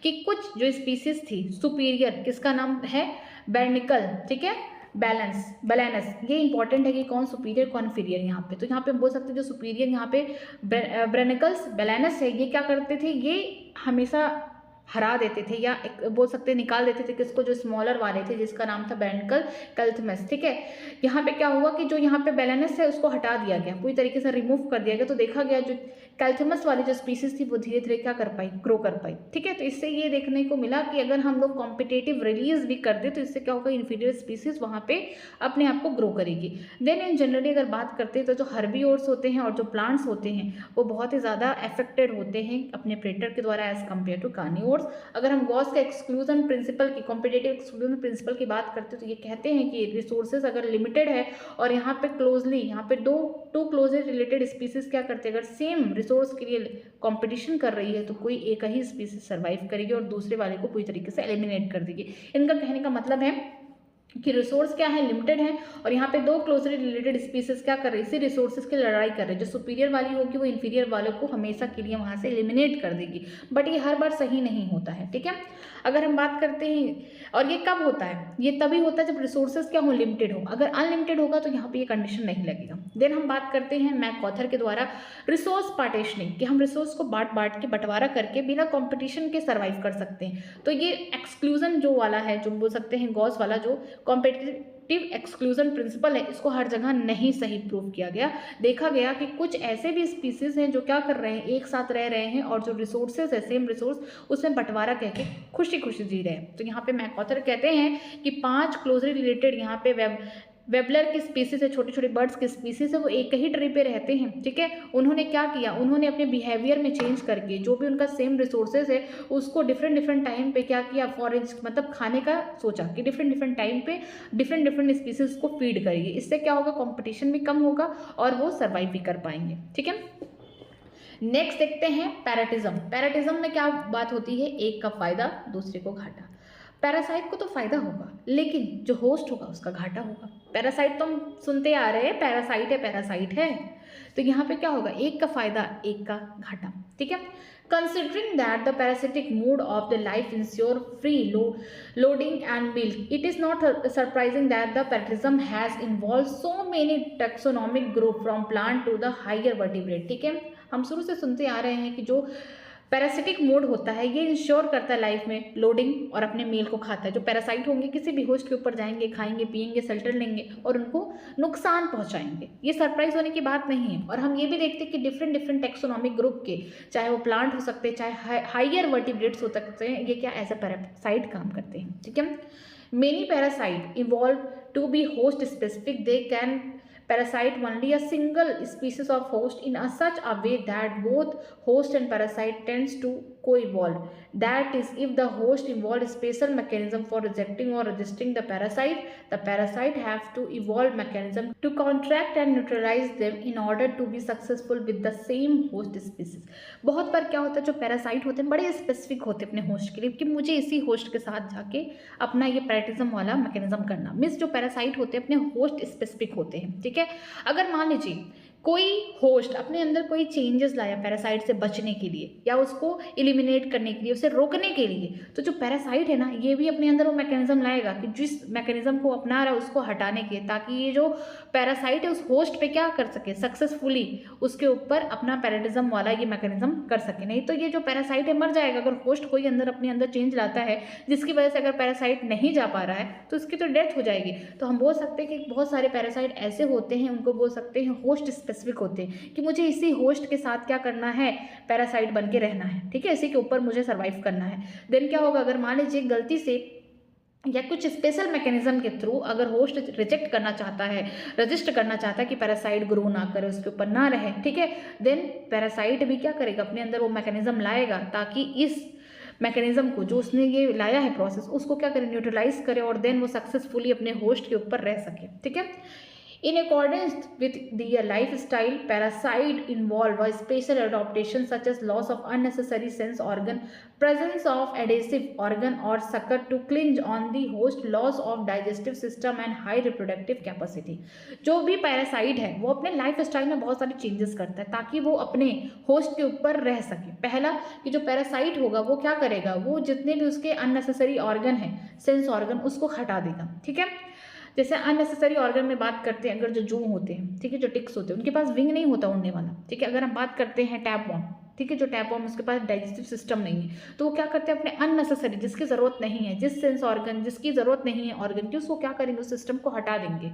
कि कुछ जो स्पीसीज थी सुपीरियर, किसका नाम है, बैर्निकल, ठीक है, बैलेनस, ये इंपॉर्टेंट है कि कौन सुपीरियर कौन इन्फीरियर यहाँ पे। तो यहाँ पे बोल सकते हैं जो सुपीरियर यहाँ पे ब्रेनिकल्स बैलेनस है, ये क्या करते थे, ये हमेशा हरा देते थे या बोल सकते हैं निकाल देते थे किसको, जो स्मॉलर वाले थे जिसका नाम था बैर्निकल कैल्थमस, ठीक है। यहाँ पे क्या हुआ कि जो यहाँ पे बैलेनस है उसको हटा दिया गया, पूरी तरीके से रिमूव कर दिया गया, तो देखा गया जो कैल्थमस वाली जो स्पीसीज थी वो धीरे धीरे क्या कर पाई, ग्रो कर पाई, ठीक है। तो इससे ये देखने को मिला कि अगर हम लोग कॉम्पिटेटिव रिलीज भी कर दे तो इससे क्या होगा, इन्फीरियर स्पीसीज वहाँ पे अपने आप को ग्रो करेगी। देन इन जनरली अगर बात करते हैं तो जो हर्बीवोर्स होते हैं और जो प्लांट्स होते हैं वो बहुत ही ज़्यादा अफेक्टेड होते हैं अपने प्रेडेटर के द्वारा एज कम्पेयर टू कार्निवोर्स। अगर हम गॉस के एक्सक्लूजन प्रिंसिपल की, कॉम्पिटेटिव एक्सक्लूजन प्रिंसिपल की बात करते हैं तो ये कहते हैं कि रिसोर्सेज अगर लिमिटेड है और यहाँ पे क्लोजली यहाँ पे टू क्लोजली रिलेटेड स्पीसीज क्या करते हैं, अगर सेम रिसोर्स के लिए कंपटीशन कर रही है तो कोई एक ही स्पीसीज सर्वाइव करेगी और दूसरे वाले को पूरी तरीके से एलिमिनेट कर देगी। इनका कहने का मतलब है कि रिसोर्स क्या है, लिमिटेड है और यहाँ पे दो क्लोजली रिलेटेड स्पीसीज क्या कर रही है, इसी रिसोर्सेज की लड़ाई कर रही है। जो सुपीरियर वाली होगी वो इन्फीरियर वालों को हमेशा के लिए वहाँ से एलिमिनेट कर देगी, बट ये हर बार सही नहीं होता है, ठीक है। अगर हम बात करते हैं, और ये कब होता है, ये तभी होता है जब रिसोर्सेज क्या हो, लिमिटेड हो। अगर अनलिमिटेड होगा तो यहाँ पे ये कंडीशन नहीं लगेगा। देन हम बात करते हैं मैकऑथर के द्वारा रिसोर्स पार्टीशनिंग, कि हम रिसोर्स को बांट के बंटवारा करके बिना कॉम्पिटिशन के सर्वाइव कर सकते हैं। तो ये एक्सक्लूजन जो वाला है, जो बोल सकते हैं गॉस वाला जो कॉम्पिटेटिव एक्सक्लूजन प्रिंसिपल है, इसको हर जगह नहीं सही प्रूव किया गया। देखा गया कि कुछ ऐसे भी स्पीसीज हैं जो क्या कर रहे हैं, एक साथ रह रहे हैं और जो रिसोर्सेज है सेम रिसोर्स उसमें बंटवारा कह के खुशी खुशी जी रहे हैं। तो यहाँ पे मैकऑथर कहते हैं कि 5 क्लोजली रिलेटेड यहाँ पे वेबलर की स्पीसीज है, छोटे छोटे बर्ड्स की स्पीसीज है, वो एक ही ट्री पे रहते हैं, ठीक है। उन्होंने क्या किया, उन्होंने अपने बिहेवियर में चेंज करके जो भी उनका सेम रिसोर्सेज है उसको डिफरेंट टाइम पे क्या किया, फॉरेज मतलब खाने का सोचा कि डिफरेंट टाइम पे डिफरेंट स्पीसीज को फीड करेगी। इससे क्या होगा, कंपटीशन भी कम होगा और वो सर्वाइव भी कर पाएंगे, ठीक है। नेक्स्ट देखते हैं पैरेटिज्म। पैरेटिज्म में क्या बात होती है, एक का फायदा दूसरे को घाटा। पैरासाइट को तो फायदा होगा, लेकिन जो होस्ट होगा उसका घाटा होगा। पैरासाइट तो हम सुनते आ रहे हैं, पैरासाइट है, तो यहाँ पे क्या होगा, एक का फायदा एक का घाटा। ठीक है, considering that the parasitic mode of the life ensure free loading and milk, it is not surprising that the parasitism has involve so many taxonomic group from plant to the higher vertebrate. ठीक है, हम शुरू से सुनते आ रहे हैं कि जो पैरासिटिक मोड होता है ये इंश्योर करता है लाइफ में लोडिंग और अपने मील को खाता है। जो पैरासाइट होंगे किसी भी होस्ट के ऊपर जाएंगे, खाएंगे, पिएंगे, शेल्टर लेंगे और उनको नुकसान पहुंचाएंगे। ये सरप्राइज होने की बात नहीं है। और हम ये भी देखते हैं कि डिफरेंट टैक्सोनॉमिक ग्रुप के, चाहे वो प्लांट हो सकते हैं, चाहे हाइयर वर्टिब्रेट्स हो सकते हैं, ये क्या एज अ पैरासाइट काम करते हैं। ठीक है, many parasite evolve to be host specific, they can parasite only a single species of host in such a way that both host and parasite tends to co-evolve. That is, if the host involved special mechanism for rejecting or resisting the parasite have to evolve mechanism to contract and neutralize them in order to be successful with the same host species. बहुत बार क्या होता है, जो पैरासाइट होते हैं बड़े स्पेसिफिक होते हैं अपने होस्ट के लिए कि मुझे इसी होस्ट के साथ जाके अपना ये पैराटिज्म वाला मैकेनिज्म करना। मीन्स जो पैरासाइट होते हैं अपने होस्ट स्पेसिफिक होते हैं। ठीक है, अगर मान लीजिए कोई होस्ट अपने अंदर कोई चेंजेस लाया पैरासाइट से बचने के लिए या उसको एलिमिनेट करने के लिए, उसे रोकने के लिए, तो जो पैरासाइट है ना ये भी अपने अंदर वो मैकेनिज्म लाएगा कि जिस मैकेनिज्म को अपना रहा है उसको हटाने के, ताकि ये जो पैरासाइट है उस होस्ट पे क्या कर सके, सक्सेसफुली उसके ऊपर अपना पैराटिज्म वाला ये मैकेनिज्म कर सके। नहीं तो ये जो पैरासाइट है मर जाएगा। अगर होस्ट कोई अपने अंदर चेंज लाता है जिसकी वजह से अगर पैरासाइट नहीं जा पा रहा है तो उसकी तो डेथ हो जाएगी। तो हम बोल सकते हैं कि बहुत सारे पैरासाइट ऐसे होते हैं, उनको बोल सकते हैं होस्ट स्पेसिफिक होते हैं कि मुझे इसी होस्ट के साथ क्या करना है, पैरासाइट बन के रहना है। ठीक है, इसी के ऊपर मुझे सर्वाइव करना है। देन क्या होगा, अगर मान लीजिए गलती से या कुछ स्पेशल मैकेनिज्म के थ्रू अगर होस्ट रिजेक्ट करना चाहता है, रजिस्ट करना चाहता है कि पैरासाइट ग्रो ना करे, उसके ऊपर ना रहे, ठीक है, देन पैरासाइट भी क्या करेगा, अपने अंदर वो मैकेनिज्म लाएगा ताकि इस मैकेनिज्म को जो उसने ये लाया है प्रोसेस, उसको क्या करे, न्यूट्रलाइज करे और देन वो सक्सेसफुली अपने होस्ट के ऊपर रह सके। ठीक है, in accordance with their lifestyle, parasite involve a special adaptation such as loss of unnecessary sense organ, presence of adhesive organ or sucker to cling on the host, loss of digestive system and high reproductive capacity. जो भी पैरासाइट है वो अपने लाइफ स्टाइल में बहुत सारे चेंजेस करता है ताकि वो अपने होस्ट के ऊपर रह सके। पहला कि जो पैरासाइट होगा वो क्या करेगा, वो जितने भी उसके अननेसेसरी ऑर्गन है, सेंस ऑर्गन, उसको हटा देगा। ठीक है, जैसे अननेसेसरी ऑर्गन में बात करते हैं, अगर जो जू होते हैं, ठीक है, जो टिक्स होते हैं, उनके पास विंग नहीं होता उड़ने वाला। ठीक है, अगर हम बात करते हैं टैपवॉर्म, ठीक है, जो टैपवॉर्म उसके पास डाइजेस्टिव सिस्टम नहीं है, तो वो क्या करते हैं, अपने अननेसेसरी जिसकी ज़रूरत नहीं है, जिस सेंस ऑर्गन जिसकी ज़रूरत नहीं है ऑर्गन की, उसको क्या करेंगे, उस सिस्टम को हटा देंगे।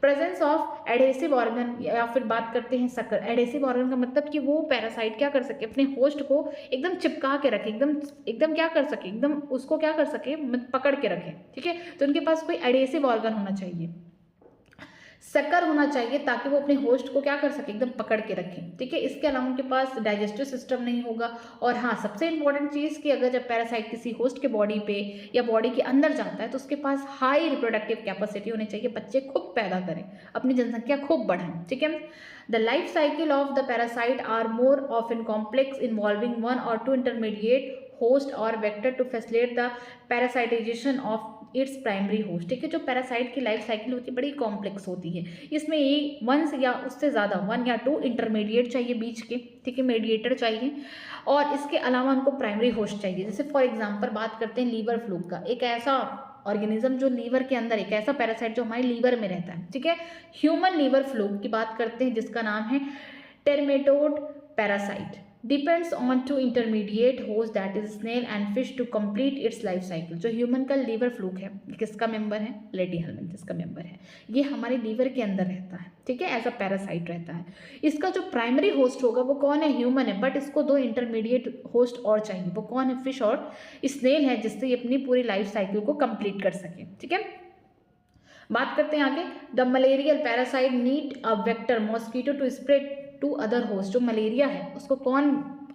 प्रेजेंस ऑफ एडेसिव ऑर्गन, या फिर बात करते हैं सकर। एडेसिव ऑर्गन का मतलब कि वो पैरासाइट क्या कर सके, अपने होस्ट को एकदम चिपका के रखे, एकदम क्या कर सके, एकदम उसको क्या कर सके, पकड़ के रखे। ठीक है, तो उनके पास कोई एडेसिव ऑर्गन होना चाहिए, सकर होना चाहिए ताकि वो अपने होस्ट को क्या कर सके, एकदम पकड़ के रखें। ठीक है, इसके अलावा उनके पास डाइजेस्टिव सिस्टम नहीं होगा। और हाँ, सबसे इंपॉर्टेंट चीज़ कि अगर जब पैरासाइट किसी होस्ट के बॉडी पे या बॉडी के अंदर जाता है तो उसके पास हाई रिप्रोडक्टिव कैपेसिटी होनी चाहिए, बच्चे खूब पैदा करें, अपनी जनसंख्या खूब बढ़ाएं। ठीक है, the life cycle of the parasite are more often complex involving 1 or 2 intermediate host और vector to facilitate the parasitization of its primary host. ठीक है, जो पैरासाइट की लाइफ साइकिल होती है बड़ी कॉम्प्लेक्स होती है। इसमें ये 1 या उससे ज़्यादा 1 या 2 इंटरमीडिएट चाहिए बीच के, ठीक है, मीडिएटर चाहिए, और इसके अलावा उनको प्राइमरी होस्ट चाहिए। जैसे फॉर एग्जांपल बात करते हैं लीवर फ्लूक का, एक ऐसा ऑर्गेनिज्म जो लीवर के अंदर, एक ऐसा पैरासाइट जो हमारे लीवर में रहता है। ठीक है, ह्यूमन लीवर फ्लूक की बात करते हैं जिसका नाम है trematode parasite, depends on 2 intermediate host that is snail and fish to complete its life cycle. जो ह्यूमन का लीवर फ्लूक है, किसका मेंबर है, लेडीहेल्मिंथिस का मेंबर है। ये हमारे लीवर के अंदर रहता है। ठीक है, एज अ पैरासाइट रहता है। इसका जो प्राइमरी होस्ट होगा वो कौन है, ह्यूमन है, बट इसको 2 इंटरमीडिएट होस्ट और चाहिए। वो कौन है, फिश और स्नेल है, जिससे ये अपनी पूरी लाइफ साइकिल को कंप्लीट कर सके। ठीक है, बात करते हैं आगे। The malarial parasite need a vector mosquito to spread to other host. जो मलेरिया है उसको कौन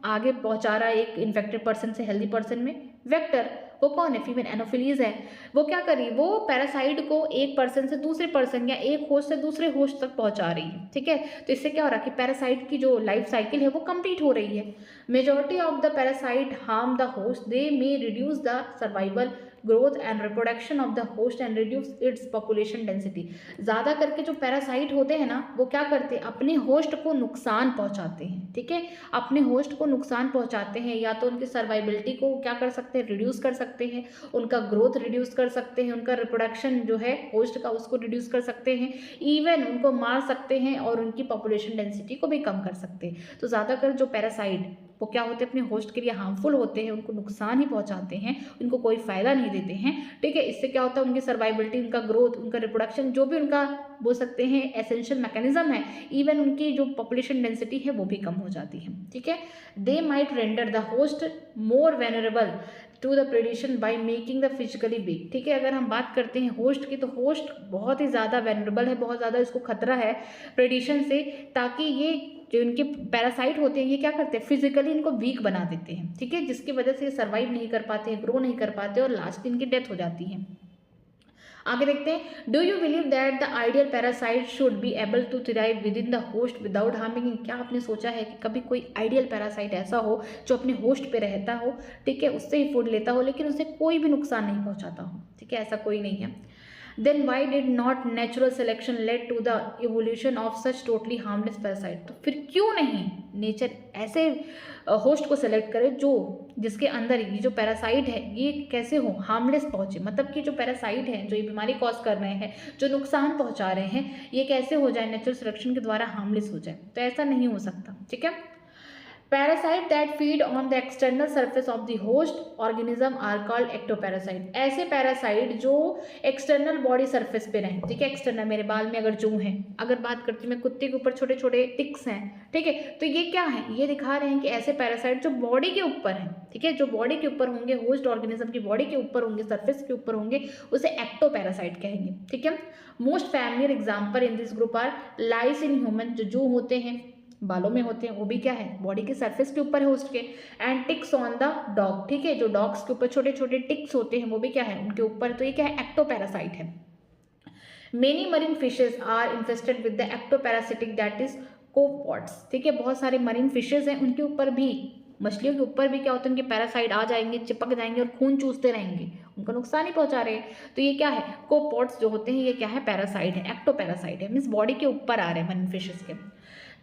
आगे पहुंचा रहा है एक इन्फेक्टेड पर्सन से हेल्दी पर्सन में, वेक्टर वो कौन है, फीमेल एनोफिलीज है। वो क्या कर रही है, वो पैरासाइट को एक पर्सन से दूसरे पर्सन या एक होस्ट से दूसरे होस्ट तक पहुंचा रही है, ठीक है। तो इससे क्या हो रहा है कि पैरासाइट की जो लाइफ साइकिल है वो कंप्लीट हो रही है। Majority of the parasite harm the host, they may reduce the survival growth and reproduction of the host and reduce its population density. ज़्यादा करके जो पैरासाइट होते हैं ना वो क्या करते हैं, अपने होस्ट को नुकसान पहुंचाते हैं, ठीक है। अपने होस्ट को नुकसान पहुंचाते हैं, या तो उनकी सर्वाइबिलिटी को क्या कर सकते हैं, रिड्यूस कर सकते हैं, उनका ग्रोथ रिड्यूस कर सकते हैं, उनका रिप्रोडक्शन जो है होस्ट का उसको रिड्यूस कर सकते हैं, इवन उनको मार सकते हैं और उनकी पॉपुलेशन डेंसिटी को भी कम कर सकते हैं। तो ज़्यादातर जो पैरासाइट वो क्या होते हैं, अपने होस्ट के लिए हार्मफुल होते हैं, उनको नुकसान ही पहुंचाते हैं, उनको कोई फ़ायदा नहीं देते हैं, ठीक है। इससे क्या होता है, उनकी सर्वाइबिलिटी, उनका ग्रोथ, उनका रिप्रोडक्शन, जो भी उनका बोल सकते हैं एसेंशियल मैकेनिज्म है, इवन उनकी जो पॉपुलेशन डेंसिटी है वो भी कम हो जाती है, ठीक है। They might render the host more vulnerable to the predation by making the physically weak, ठीक है। अगर हम बात करते हैं होस्ट की, तो होस्ट बहुत ही ज़्यादा वेनरेबल है, बहुत ज़्यादा इसको खतरा है प्रेडिशन से, ताकि ये जो इनके पैरासाइट होते हैं ये क्या करते हैं, फिजिकली इनको वीक बना देते हैं, ठीक है, जिसकी वजह से ये सर्वाइव नहीं कर पाते हैं, ग्रो नहीं कर पाते और लास्ट इनकी डेथ हो जाती है। आगे देखते हैं, do you believe that the ideal parasite should be able to thrive within the host without harming. क्या आपने सोचा है कि कभी कोई आइडियल पैरासाइट ऐसा हो जो अपने होस्ट पे रहता हो, ठीक है, उससे ही फूड लेता हो लेकिन उसे कोई भी नुकसान नहीं पहुंचाता हो, ठीक है, ऐसा कोई नहीं है। then why did not natural selection led to the evolution of such totally harmless parasite। तो फिर क्यों नहीं नेचर ऐसे होस्ट को सेलेक्ट करे जो जिसके अंदर ये जो पैरासाइट है ये कैसे हो हार्मलेस पहुंचे, मतलब कि जो पैरासाइट है जो ये बीमारी कॉज कर रहे हैं, जो नुकसान पहुंचा रहे हैं, ये कैसे हो जाए, नेचुरल सिलेक्शन के द्वारा हार्मलेस हो जाए। तो ऐसा नहीं हो सकता, ठीक है। Parasite that feed on the external surface of the host organism are called ectoparasite. ऐसे पैरासाइट जो एक्सटर्नल बॉडी सर्फेस पे रहें, ठीक है, एक्सटर्नल मेरे बाल में अगर जू हैं, अगर बात करती हूँ मैं कुत्ते के ऊपर छोटे छोटे टिक्स हैं, ठीक है, तो ये क्या है, ये दिखा रहे हैं कि ऐसे पैरासाइट जो बॉडी के ऊपर हैं, ठीक है, जो बॉडी के ऊपर होंगे, होस्ट ऑर्गेनिज्म की बॉडी के ऊपर होंगे, सर्फेस के ऊपर होंगे, उसे एक्टोपैरासाइट कहेंगे, ठीक है। Most familiar example in this group are lice in human, जो जू होते हैं बालों में होते हैं, वो भी क्या है बॉडी के सरफेस के ऊपर है होस्ट के, and ticks on the dog, ठीक है, जो डॉग्स के ऊपर छोटे छोटे टिक्स होते हैं वो भी क्या है उनके ऊपर, तो ये क्या है एक्टोपैरासाइट है। Many marine fishes are infested with the ectoparasitic that is copepods, ठीक है, बहुत सारे मरीन फिशेज हैं उनके ऊपर भी, मछलियों के ऊपर भी क्या होता है उनके पैरासाइट आ जाएंगे, चिपक जाएंगे और खून चूसते रहेंगे, उनका नुकसान ही पहुंचा रहे हैं। तो ये क्या है, कोपॉड्स जो होते हैं ये क्या है पैरासाइट है, एक्टोपैरासाइट है, मीन्स बॉडी के ऊपर आ रहे हैं मरीन फिशेज के।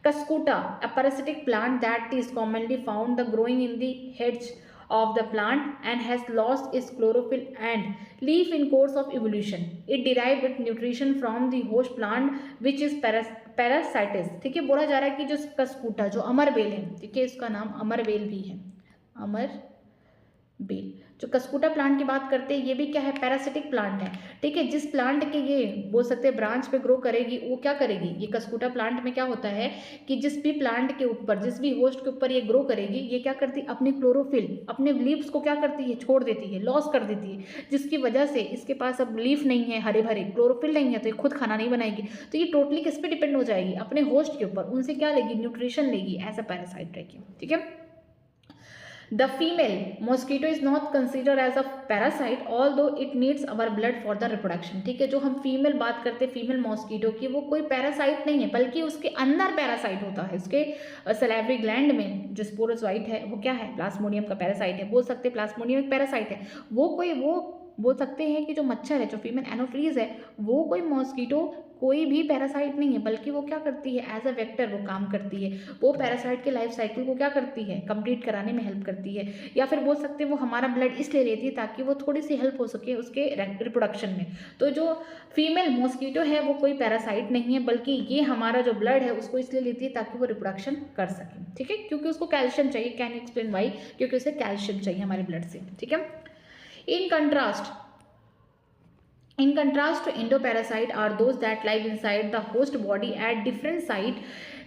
Cuscuta, a parasitic plant that is commonly found the growing in the heads of the plant and has lost its chlorophyll and leaf in course of evolution. It derived its nutrition from the host plant which is parasites, ठीक है। बोला जा रहा है कि जो कस्कूटा जो अमरबेल है, ठीक है, इसका नाम अमरबेल भी है, अमरबेल, जो कस्कूटा प्लांट की बात करते हैं ये भी क्या है पैरासिटिक प्लांट है, ठीक है। जिस प्लांट के ये बोल सकते हैं ब्रांच पे ग्रो करेगी वो क्या करेगी, ये कस्कूटा प्लांट में क्या होता है कि जिस भी प्लांट के ऊपर, जिस भी होस्ट के ऊपर ये ग्रो करेगी, ये क्या करती है अपने क्लोरोफिल, अपने लीव्स को क्या करती है छोड़ देती है, लॉस कर देती है, जिसकी वजह से इसके पास अब लीफ नहीं है, हरे भरे क्लोरोफिल नहीं है, तो ये खुद खाना नहीं बनाएगी, तो ये टोटली किस पे डिपेंड हो जाएगी अपने होस्ट के ऊपर, उनसे क्या लेगी न्यूट्रिशन लेगी, ऐसा पैरासाइट रहेगी, ठीक है। The female mosquito is not considered as a parasite although it needs our blood for the reproduction, ठीक है। जो हम फीमेल बात करते हैं फीमेल मॉस्किटो की, वो कोई पैरासाइट नहीं है बल्कि उसके अंदर पैरासाइट होता है, उसके सैलिवरी ग्लैंड में जो स्पोरोजोइट है वो क्या है प्लाज्मोडियम का पैरासाइट है, बोल सकते हैं प्लाज्मोडियम एक पैरासाइट है। वो बोल सकते हैं कि जो मच्छर है, जो फीमेल एनोफिलीज है, वो कोई मॉस्किटो कोई भी पैरासाइट नहीं है बल्कि वो क्या करती है एज अ वेक्टर वो काम करती है, वो पैरासाइट के लाइफ साइकिल को क्या करती है कंप्लीट कराने में हेल्प करती है, या फिर बोल सकते हैं वो हमारा ब्लड इसलिए लेती है ताकि वो थोड़ी सी हेल्प हो सके उसके रिप्रोडक्शन में। तो जो फीमेल मॉस्किटो है वो कोई पैरासाइट नहीं है बल्कि ये हमारा जो ब्लड है उसको इसलिए लेती है ताकि वो रिप्रोडक्शन कर सके, ठीक है, क्योंकि उसको कैल्शियम चाहिए। Can you explain why? क्योंकि उसे कैल्शियम चाहिए हमारे ब्लड से, ठीक है। In contrast to endoparasite are those that live inside the host body at different site,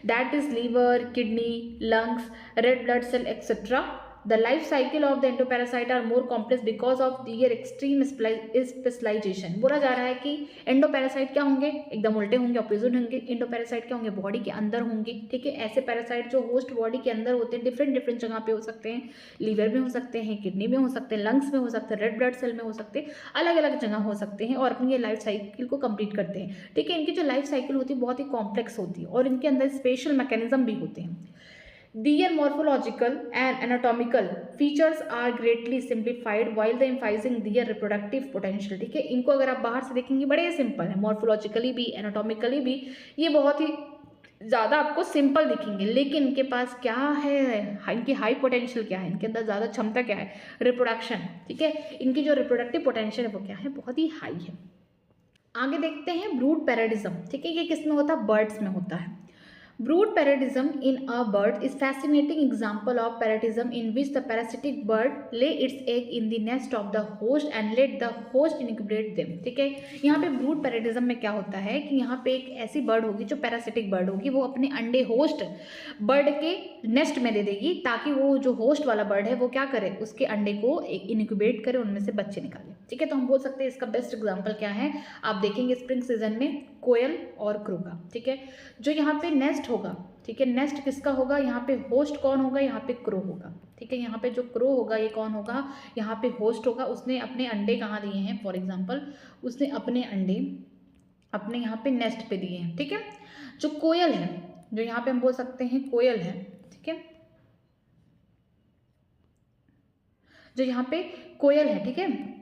that is liver, kidney, lungs, red blood cell, etc. The life cycle of the endoparasite are more complex because of their extreme specialisation. बोला जा रहा है कि एंडोपैरासाइट क्या होंगे, एकदम उल्टे होंगे, ऑपोजिट होंगे। एंडोपैरासाइट क्या होंगे, बॉडी के अंदर होंगे, ठीक है। ऐसे पैरासाइट जो होस्ट बॉडी के अंदर होते हैं, डिफरेंट डिफरेंट जगह पे हो सकते हैं, लीवर में हो सकते हैं, किडनी में हो सकते हैं, लंग्स में हो सकते हैं, रेड ब्लड सेल में हो सकते हैं, अलग अलग जगह हो सकते हैं और अपनी ये लाइफ साइकिल को कंप्लीट करते हैं, ठीक है। इनकी जो लाइफ साइकिल होती है बहुत ही कॉम्प्लेक्स होती है और इनके अंदर स्पेशल मैकेनिज्म भी होते हैं। Their morphological and anatomical features are greatly simplified while the emphasizing their reproductive potential, ठीक है। इनको अगर आप बाहर से देखेंगे बड़े सिंपल है, मॉर्फोलॉजिकली भी, एनाटॉमिकली भी ये बहुत ही ज़्यादा आपको सिंपल दिखेंगे, लेकिन इनके पास क्या है, इनकी हाई पोटेंशियल क्या है, इनके अंदर ज़्यादा क्षमता क्या है, रिप्रोडक्शन, ठीक है। इनकी जो रिप्रोडक्टिव पोटेंशियल है वो क्या है, बहुत ही हाई है। आगे देखते हैं ब्रूड पैराडिज्म, ठीक है। ये किस में होता है, बर्ड्स में होता है। Brood parasitism in a bird is fascinating example of parasitism in which the parasitic bird lay its egg in the nest of the host and let the host incubate them, ठीक है। यहाँ पे ब्रूड पैरासिटिज्म में क्या होता है कि यहाँ पे एक ऐसी बर्ड होगी जो पैरासिटिक बर्ड होगी, वो अपने अंडे होस्ट बर्ड के नेस्ट में दे देगी ताकि वो जो होस्ट वाला बर्ड है वो क्या करे, उसके अंडे को इनक्यूबेट करे, उनमें से बच्चे निकाले, ठीक है। तो हम बोल सकते हैं इसका बेस्ट एग्जाम्पल क्या है, आप देखेंगे स्प्रिंग सीजन में कोयल और क्रो का, ठीक है। जो यहाँ पे नेस्ट होगा, ठीक है, नेस्ट किसका होगा, यहाँ पे होस्ट कौन होगा, यहाँ पे क्रो होगा, ठीक है। यहाँ पे जो क्रो होगा ये कौन होगा, यहाँ पे होस्ट होगा। उसने अपने अंडे कहाँ दिए हैं, फॉर एग्जांपल उसने अपने अंडे अपने यहाँ पे नेस्ट पे दिए हैं, ठीक है। जो कोयल है, जो यहाँ पे हम बोल सकते हैं कोयल है, ठीक है, जो यहाँ पे कोयल है, ठीक है,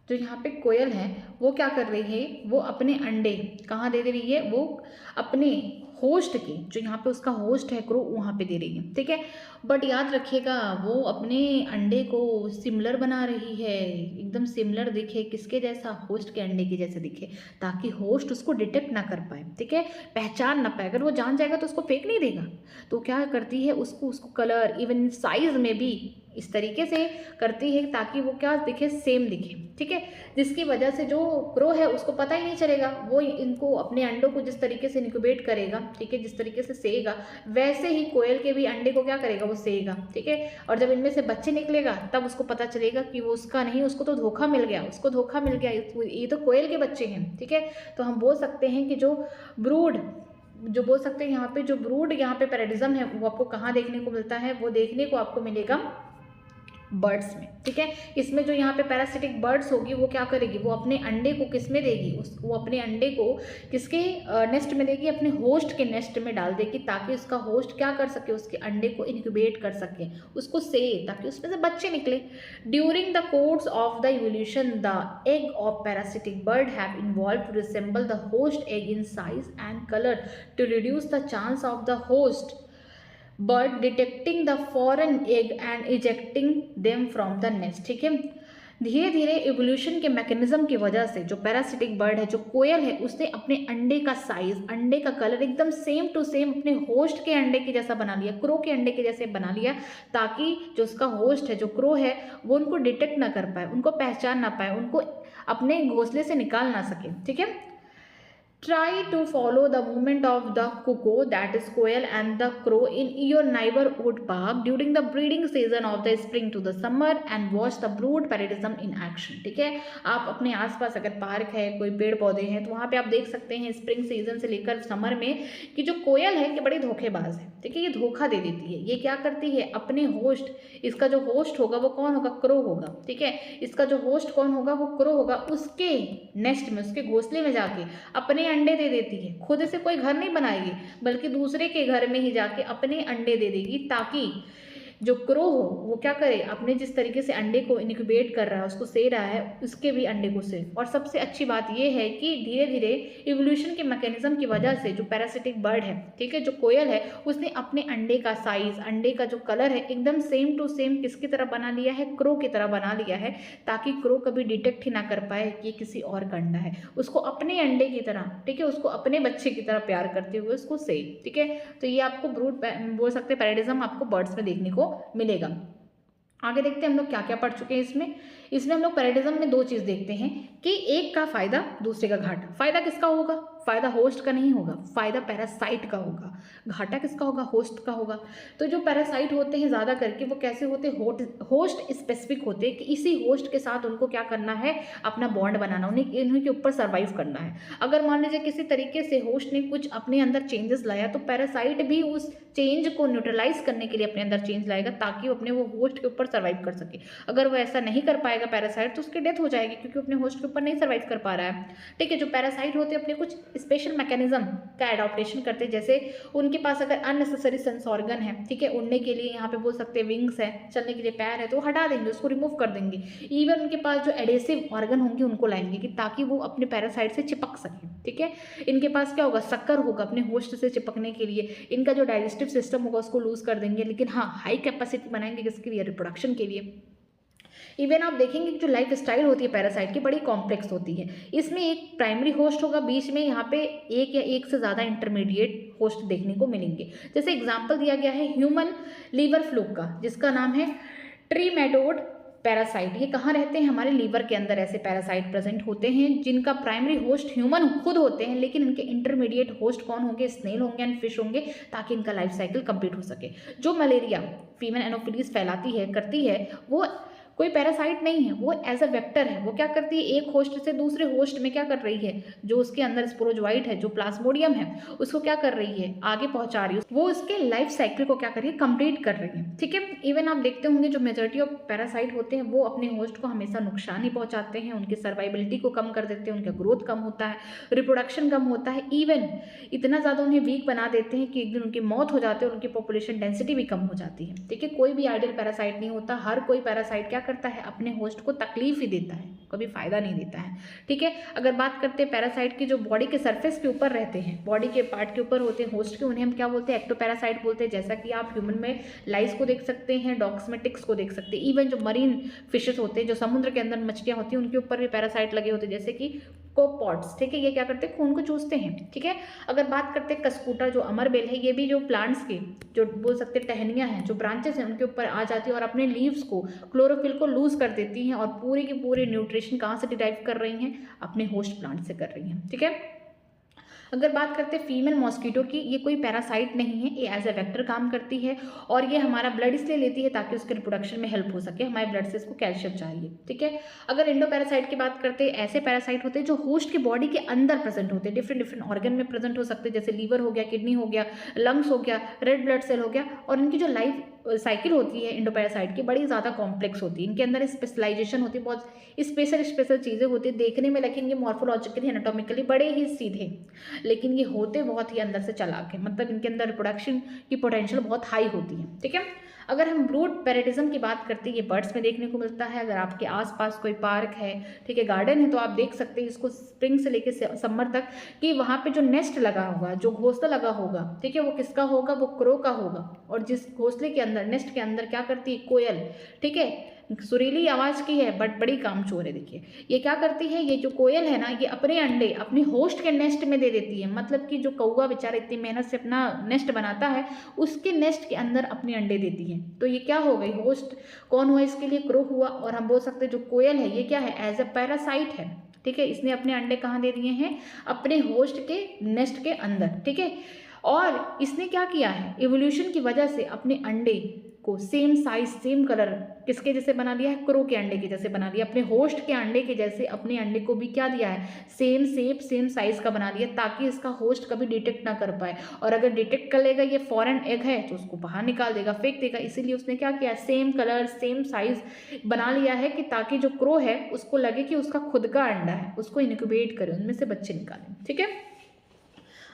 जो यहाँ पे कोयल है वो क्या कर रही है, वो अपने अंडे कहाँ दे रही है, वो अपने होस्ट के, जो यहाँ पे उसका होस्ट है क्रो, वहाँ पे दे रही है, ठीक है। बट याद रखिएगा वो अपने अंडे को सिमिलर बना रही है, एकदम सिमिलर दिखे, किसके जैसा, होस्ट के अंडे के जैसे दिखे, ताकि होस्ट उसको डिटेक्ट ना कर पाए, ठीक है, पहचान ना पाए। अगर वो जान जाएगा तो उसको फेंक नहीं देगा, तो क्या करती है, उसको कलर इवन साइज में भी इस तरीके से करती है ताकि वो क्या दिखे, सेम दिखे, ठीक है। जिसकी वजह से जो क्रो है उसको पता ही नहीं चलेगा, वो इनको अपने अंडों को जिस तरीके से इनक्यूबेट करेगा, ठीक है, जिस तरीके से सेएगा, वैसे ही कोयल के भी अंडे को क्या करेगा, वो सेएगा, ठीक है। और जब इनमें से बच्चे निकलेगा तब उसको पता चलेगा कि वो उसका नहीं, उसको तो धोखा मिल गया, उसको धोखा मिल गया, ये तो कोयल के बच्चे हैं, ठीक है। तो हम बोल सकते हैं कि जो ब्रूड, जो बोल सकते हैं यहाँ पे जो ब्रूड यहाँ पे पैराडिज्म है वो आपको कहाँ देखने को मिलता है, वो देखने को आपको मिलेगा बर्ड्स में, ठीक है। इसमें जो यहाँ पे पैरासिटिक बर्ड्स होगी वो क्या करेगी, वो अपने अंडे को किस में देगी, वो अपने अंडे को किसके नेस्ट में देगी, अपने होस्ट के नेस्ट में डाल देगी ताकि उसका होस्ट क्या कर सके, उसके अंडे को इनक्यूबेट कर सके, उसको से, ताकि उसमें से बच्चे निकले। During the course of the evolution the egg of parasitic bird have involve to resemble the host egg in size and colour to reduce the chance of the host bird detecting the foreign egg and ejecting them from the nest, ठीक है। धीरे धीरे इवोल्यूशन के मैकेनिज्म की वजह से जो पैरासिटिक बर्ड है, जो कोयल है, उसने अपने अंडे का साइज, अंडे का कलर एकदम सेम टू सेम अपने होस्ट के अंडे के जैसा बना लिया, क्रो के अंडे के जैसे बना लिया, ताकि जो उसका होस्ट है, जो क्रो है, वो उनको डिटेक्ट ना कर पाए, उनको पहचान ना पाए, उनको अपने घोंसले से निकाल ना सके, ठीक है। Try to follow the movement of the cuckoo, that is quail, and the crow in your neighborhood park during the breeding season of the spring to the summer and watch the brood parasitism in action, ठीक है। आप अपने आसपास अगर पार्क है, कोई पेड़ पौधे हैं, तो वहाँ पे आप देख सकते हैं स्प्रिंग सीजन से लेकर समर में कि जो कोयल है कि बड़ी धोखेबाज है, ठीक है, ये धोखा दे देती है। ये क्या करती है, अपने होस्ट, इसका जो होस्ट होगा वो कौन होगा, क्रो होगा, ठीक है। इसका जो होस्ट कौन होगा, वो क्रो होगा, उसके नेस्ट में, उसके घोंसले में जाके अपने अंडे दे देती है। खुद से कोई घर नहीं बनाएगी बल्कि दूसरे के घर में ही जाके अपने अंडे दे देगी, ताकि जो क्रो हो वो क्या करे, अपने जिस तरीके से अंडे को इनक्यूबेट कर रहा है, उसको से रहा है, उसके भी अंडे को से। और सबसे अच्छी बात ये है कि धीरे धीरे इवोल्यूशन के मैकेनिज्म की वजह से जो पैरासिटिक बर्ड है, ठीक है, जो कोयल है, उसने अपने अंडे का साइज, अंडे का जो कलर है, एकदम सेम टू सेम किसकी तरह बना लिया है, क्रो की तरह बना लिया है, ताकि क्रो कभी डिटेक्ट ही ना कर पाए कि किसी और का अंडा है। उसको अपने अंडे की तरह, ठीक है, उसको अपने बच्चे की तरह प्यार करते हुए उसको से, ठीक है। तो ये आपको ब्रूड बोल सकते हैं पैराडिज्म आपको बर्ड्स में देखने को मिलेगा। आगे देखते हैं हम लोग क्या क्या पढ़ चुके हैं इसमें हम लोग पैराडिज्म में दो चीज़ देखते हैं कि एक का फायदा दूसरे का घाटा। फायदा किसका होगा? फायदा होस्ट का नहीं होगा, फायदा पैरासाइट का होगा। घाटा किसका होगा? होस्ट का होगा। तो जो पैरासाइट होते हैं ज़्यादा करके वो कैसे होते हैं? होस्ट स्पेसिफिक होते हैं कि इसी होस्ट के साथ उनको क्या करना है? अपना बॉन्ड बनाना, उन्हें इन्हीं के ऊपर सर्वाइव करना है। अगर मान लीजिए किसी तरीके से होस्ट ने कुछ अपने अंदर चेंजेस लाया तो पैरासाइट भी उस चेंज को न्यूट्रलाइज करने के लिए अपने अंदर चेंज लाएगा ताकि वो अपने वो होस्ट के ऊपर सर्वाइव कर सके। अगर वो ऐसा नहीं कर पाएगा पैरासाइट तो उसकी डेथ हो जाएगी क्योंकि अपने होस्ट के ऊपर नहीं सर्वाइव कर पा रहा है। ठीक है, जो पैरासाइट होते हैं अपने कुछ स्पेशल मैकेनिज्म का एडॉप्टेशन करते हैं, जैसे उनके पास अगर अननेसेसरी सेंस ऑर्गन है, ठीक है, उड़ने के लिए यहाँ पे बोल सकते हैं विंग्स है, चलने के लिए पैर है, तो हटा देंगे, उसको रिमूव कर देंगे। इवन उनके पास जो एडेसिव ऑर्गन होंगे उनको लाएंगे कि ताकि वो अपने पैरासाइट से चिपक सके। ठीक है, इनके पास क्या होगा? शक्कर होगा अपने होस्ट से चिपकने के लिए। इनका जो डाइजेस्टिव सिस्टम होगा उसको लूज कर देंगे, लेकिन हाँ हाई कैपेसिटी बनाएंगे किसके लिए? रिप्रोडक्शन के लिए। इवन आप देखेंगे कि जो लाइफ स्टाइल होती है पैरासाइट की बड़ी कॉम्प्लेक्स होती है। इसमें एक प्राइमरी होस्ट होगा, बीच में यहाँ पे एक या एक से ज़्यादा इंटरमीडिएट होस्ट देखने को मिलेंगे। जैसे एग्जाम्पल दिया गया है ह्यूमन लीवर फ्लूक का, जिसका नाम है ट्रीमेटोड पैरासाइट। ये कहाँ रहते हैं? हमारे लीवर के अंदर ऐसे पैरासाइट प्रेजेंट होते हैं जिनका प्राइमरी होस्ट ह्यूमन खुद होते हैं, लेकिन इनके इंटरमीडिएट होस्ट कौन होंगे? स्नेल होंगे एंड फिश होंगे, ताकि इनका लाइफ साइकिल कंप्लीट हो सके। जो मलेरिया फीमेल एनोफिलीज फैलाती है करती है वो कोई पैरासाइट नहीं है, वो एज अ वेक्टर है। वो क्या करती है? एक होस्ट से दूसरे होस्ट में क्या कर रही है? जो उसके अंदर स्पोरोजोइट है, जो प्लाज्मोडियम है, उसको क्या कर रही है? आगे पहुंचा रही है, वो उसके लाइफ साइकिल को क्या कर रही है? कंप्लीट कर रही है। ठीक है, इवन आप देखते होंगे जो मेजॉरिटी ऑफ पैरासाइट होते हैं वो अपने होस्ट को हमेशा नुकसान ही पहुंचाते हैं, उनकी सर्वाइबिलिटी को कम कर देते हैं, उनका ग्रोथ कम होता है, रिप्रोडक्शन कम होता है, इवन इतना ज़्यादा उन्हें वीक बना देते हैं कि एक दिन उनकी मौत हो जाती है और उनकी पॉपुलेशन डेंसिटी भी कम हो जाती है। ठीक है, कोई भी आइडियल पैरासाइट नहीं होता। हर कोई पैरासाइट क्या करता है? अपने होस्ट को तकलीफ ही देता है, कभी फायदा नहीं देता है। ठीक है, अगर बात करते हैं पैरासाइट की, जो बॉडी के सरफेस के ऊपर रहते हैं, बॉडी के पार्ट के ऊपर होते हैं होस्ट के, उन्हें हम क्या बोलते हैं? एक्टोपैरासाइट बोलते हैं। जैसा कि आप ह्यूमन में लाइस को देख सकते हैं, डॉग्स में टिक्स को देख सकते हैं, इवन जो मरीन फिशेस होते हैं, जो समुद्र के अंदर मछलियां होती हैं, उनके ऊपर भी पैरासाइट लगे होते हैं, जैसे कि कोपॉड्स। ठीक है, ये क्या करते हैं? खून को चूसते हैं। ठीक है, अगर बात करते हैं कस्कूटा, जो अमरबेल है, ये भी जो प्लांट्स की जो बोल सकते हैं टहनियाँ हैं, जो ब्रांचेस हैं, उनके ऊपर आ जाती है और अपने लीव्स को, क्लोरोफिल को लूज कर देती हैं और पूरी की पूरी न्यूट्रिशन कहाँ से डिराइव कर रही हैं? अपने होस्ट प्लांट से कर रही हैं। ठीक है, अगर बात करते हैं फीमेल मॉस्किटो की, ये कोई पैरासाइट नहीं है, ये एज ए वेक्टर काम करती है और ये हमारा ब्लड इसलिए लेती है ताकि उसके रिप्रोडक्शन में हेल्प हो सके। हमारे ब्लड से इसको कैल्शियम चाहिए। ठीक है, अगर इंडो पैरासाइट की बात करते हैं, ऐसे पैरासाइट होते हैं जो होस्ट की बॉडी के अंदर प्रेजेंट होते हैं, डिफरेंट डिफरेंट ऑर्गन में प्रेजेंट हो सकते हैं, जैसे लीवर हो गया, किडनी हो गया, लंग्स हो गया, रेड ब्लड सेल हो गया। और इनकी जो लाइफ साइकिल होती है इंडो पैरासाइट की बड़ी ज़्यादा कॉम्प्लेक्स होती है। इनके अंदर स्पेशलाइजेशन होती है, बहुत स्पेशल चीज़ें होती है। देखने में लगेंगे मॉर्फोलॉजिकली एनाटॉमिकली बड़े ही सीधे, लेकिन ये होते बहुत ही अंदर से चालाक है, मतलब इनके अंदर रिप्रोडक्शन की पोटेंशियल बहुत हाई होती है। ठीक है, अगर हम ब्रूड पैरेटिज्म की बात करते हैं, ये बर्ड्स में देखने को मिलता है। अगर आपके आसपास कोई पार्क है, ठीक है, गार्डन है, तो आप देख सकते हैं इसको स्प्रिंग से लेकर समर तक कि वहाँ पे जो नेस्ट लगा होगा, जो घोंसला लगा होगा, ठीक है, वो किसका होगा? वो क्रो का होगा। और जिस घोंसले के अंदर, नेस्ट के अंदर क्या करती है? कोयल। ठीक है, सुरीली आवाज़ की है बट बड़ी कामचोर है। देखिए ये क्या करती है, ये जो कोयल है ना, ये अपने अंडे अपने होस्ट के नेस्ट में दे देती है। मतलब कि जो कौवा बेचारा इतनी मेहनत से अपना नेस्ट बनाता है, उसके नेस्ट के अंदर अपने अंडे देती है। तो ये क्या हो गई? होस्ट कौन हुआ इसके लिए? क्रो हुआ। और हम बोल सकते हैं जो कोयल है ये क्या है? एज अ पैरासाइट है। ठीक है, इसने अपने अंडे कहाँ दे दिए हैं? अपने होस्ट के नेस्ट के अंदर। ठीक है, और इसने क्या किया है? इवोल्यूशन की वजह से अपने अंडे को सेम साइज सेम कलर किसके जैसे बना लिया है? क्रो के अंडे के जैसे बना लिया। अपने होस्ट के अंडे के जैसे अपने अंडे को भी क्या दिया है? सेम शेप सेम साइज का बना लिया, ताकि इसका होस्ट कभी डिटेक्ट ना कर पाए। और अगर डिटेक्ट कर लेगा ये फॉरेन एग है तो उसको बाहर निकाल देगा, फेंक देगा। इसीलिए उसने क्या किया? सेम कलर सेम साइज बना लिया है कि ताकि जो क्रो है उसको लगे कि उसका खुद का अंडा है, उसको इनक्यूबेट करे, उनमें से बच्चे निकालें। ठीक है,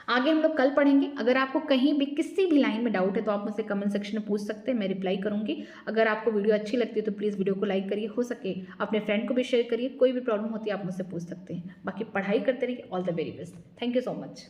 आगे हम लोग कल पढ़ेंगे। अगर आपको कहीं भी किसी भी लाइन में डाउट है तो आप मुझसे कमेंट सेक्शन में पूछ सकते हैं, मैं रिप्लाई करूंगी। अगर आपको वीडियो अच्छी लगती है तो प्लीज़ वीडियो को लाइक करिए, हो सके अपने फ्रेंड को भी शेयर करिए। कोई भी प्रॉब्लम होती है आप मुझसे पूछ सकते हैं। बाकी पढ़ाई करते रहिए। All the very best. Thank you so much.